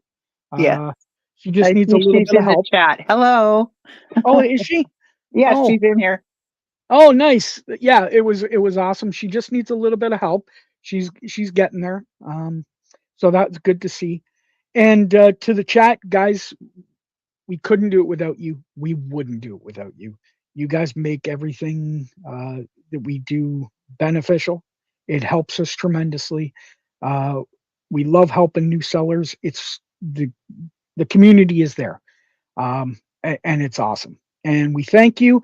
Yeah. She just I needs a see little she's bit of in the help. chat. Hello. Oh, is she? Yeah, Oh, she's in here. oh, nice. Yeah, it was awesome. She just needs a little bit of help. She's getting there. So that's good to see. And to the chat, guys, we couldn't do it without you. We wouldn't do it without you. You guys make everything that we do beneficial. It helps us tremendously. Uh, we love helping new sellers. It's the community is there, and it's awesome. And we thank you,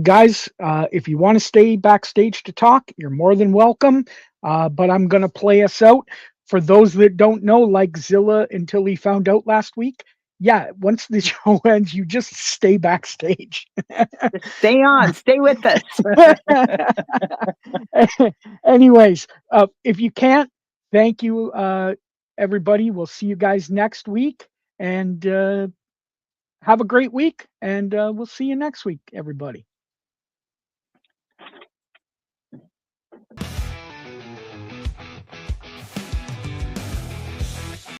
guys. If you want to stay backstage to talk, you're more than welcome. But I'm going to play us out. For those that don't know, like Zilla until he found out last week, yeah, once the show ends, you just stay backstage. Stay on. Stay with us. Anyways, if you can't, thank you, everybody. We'll see you guys next week. And have a great week. And we'll see you next week, everybody.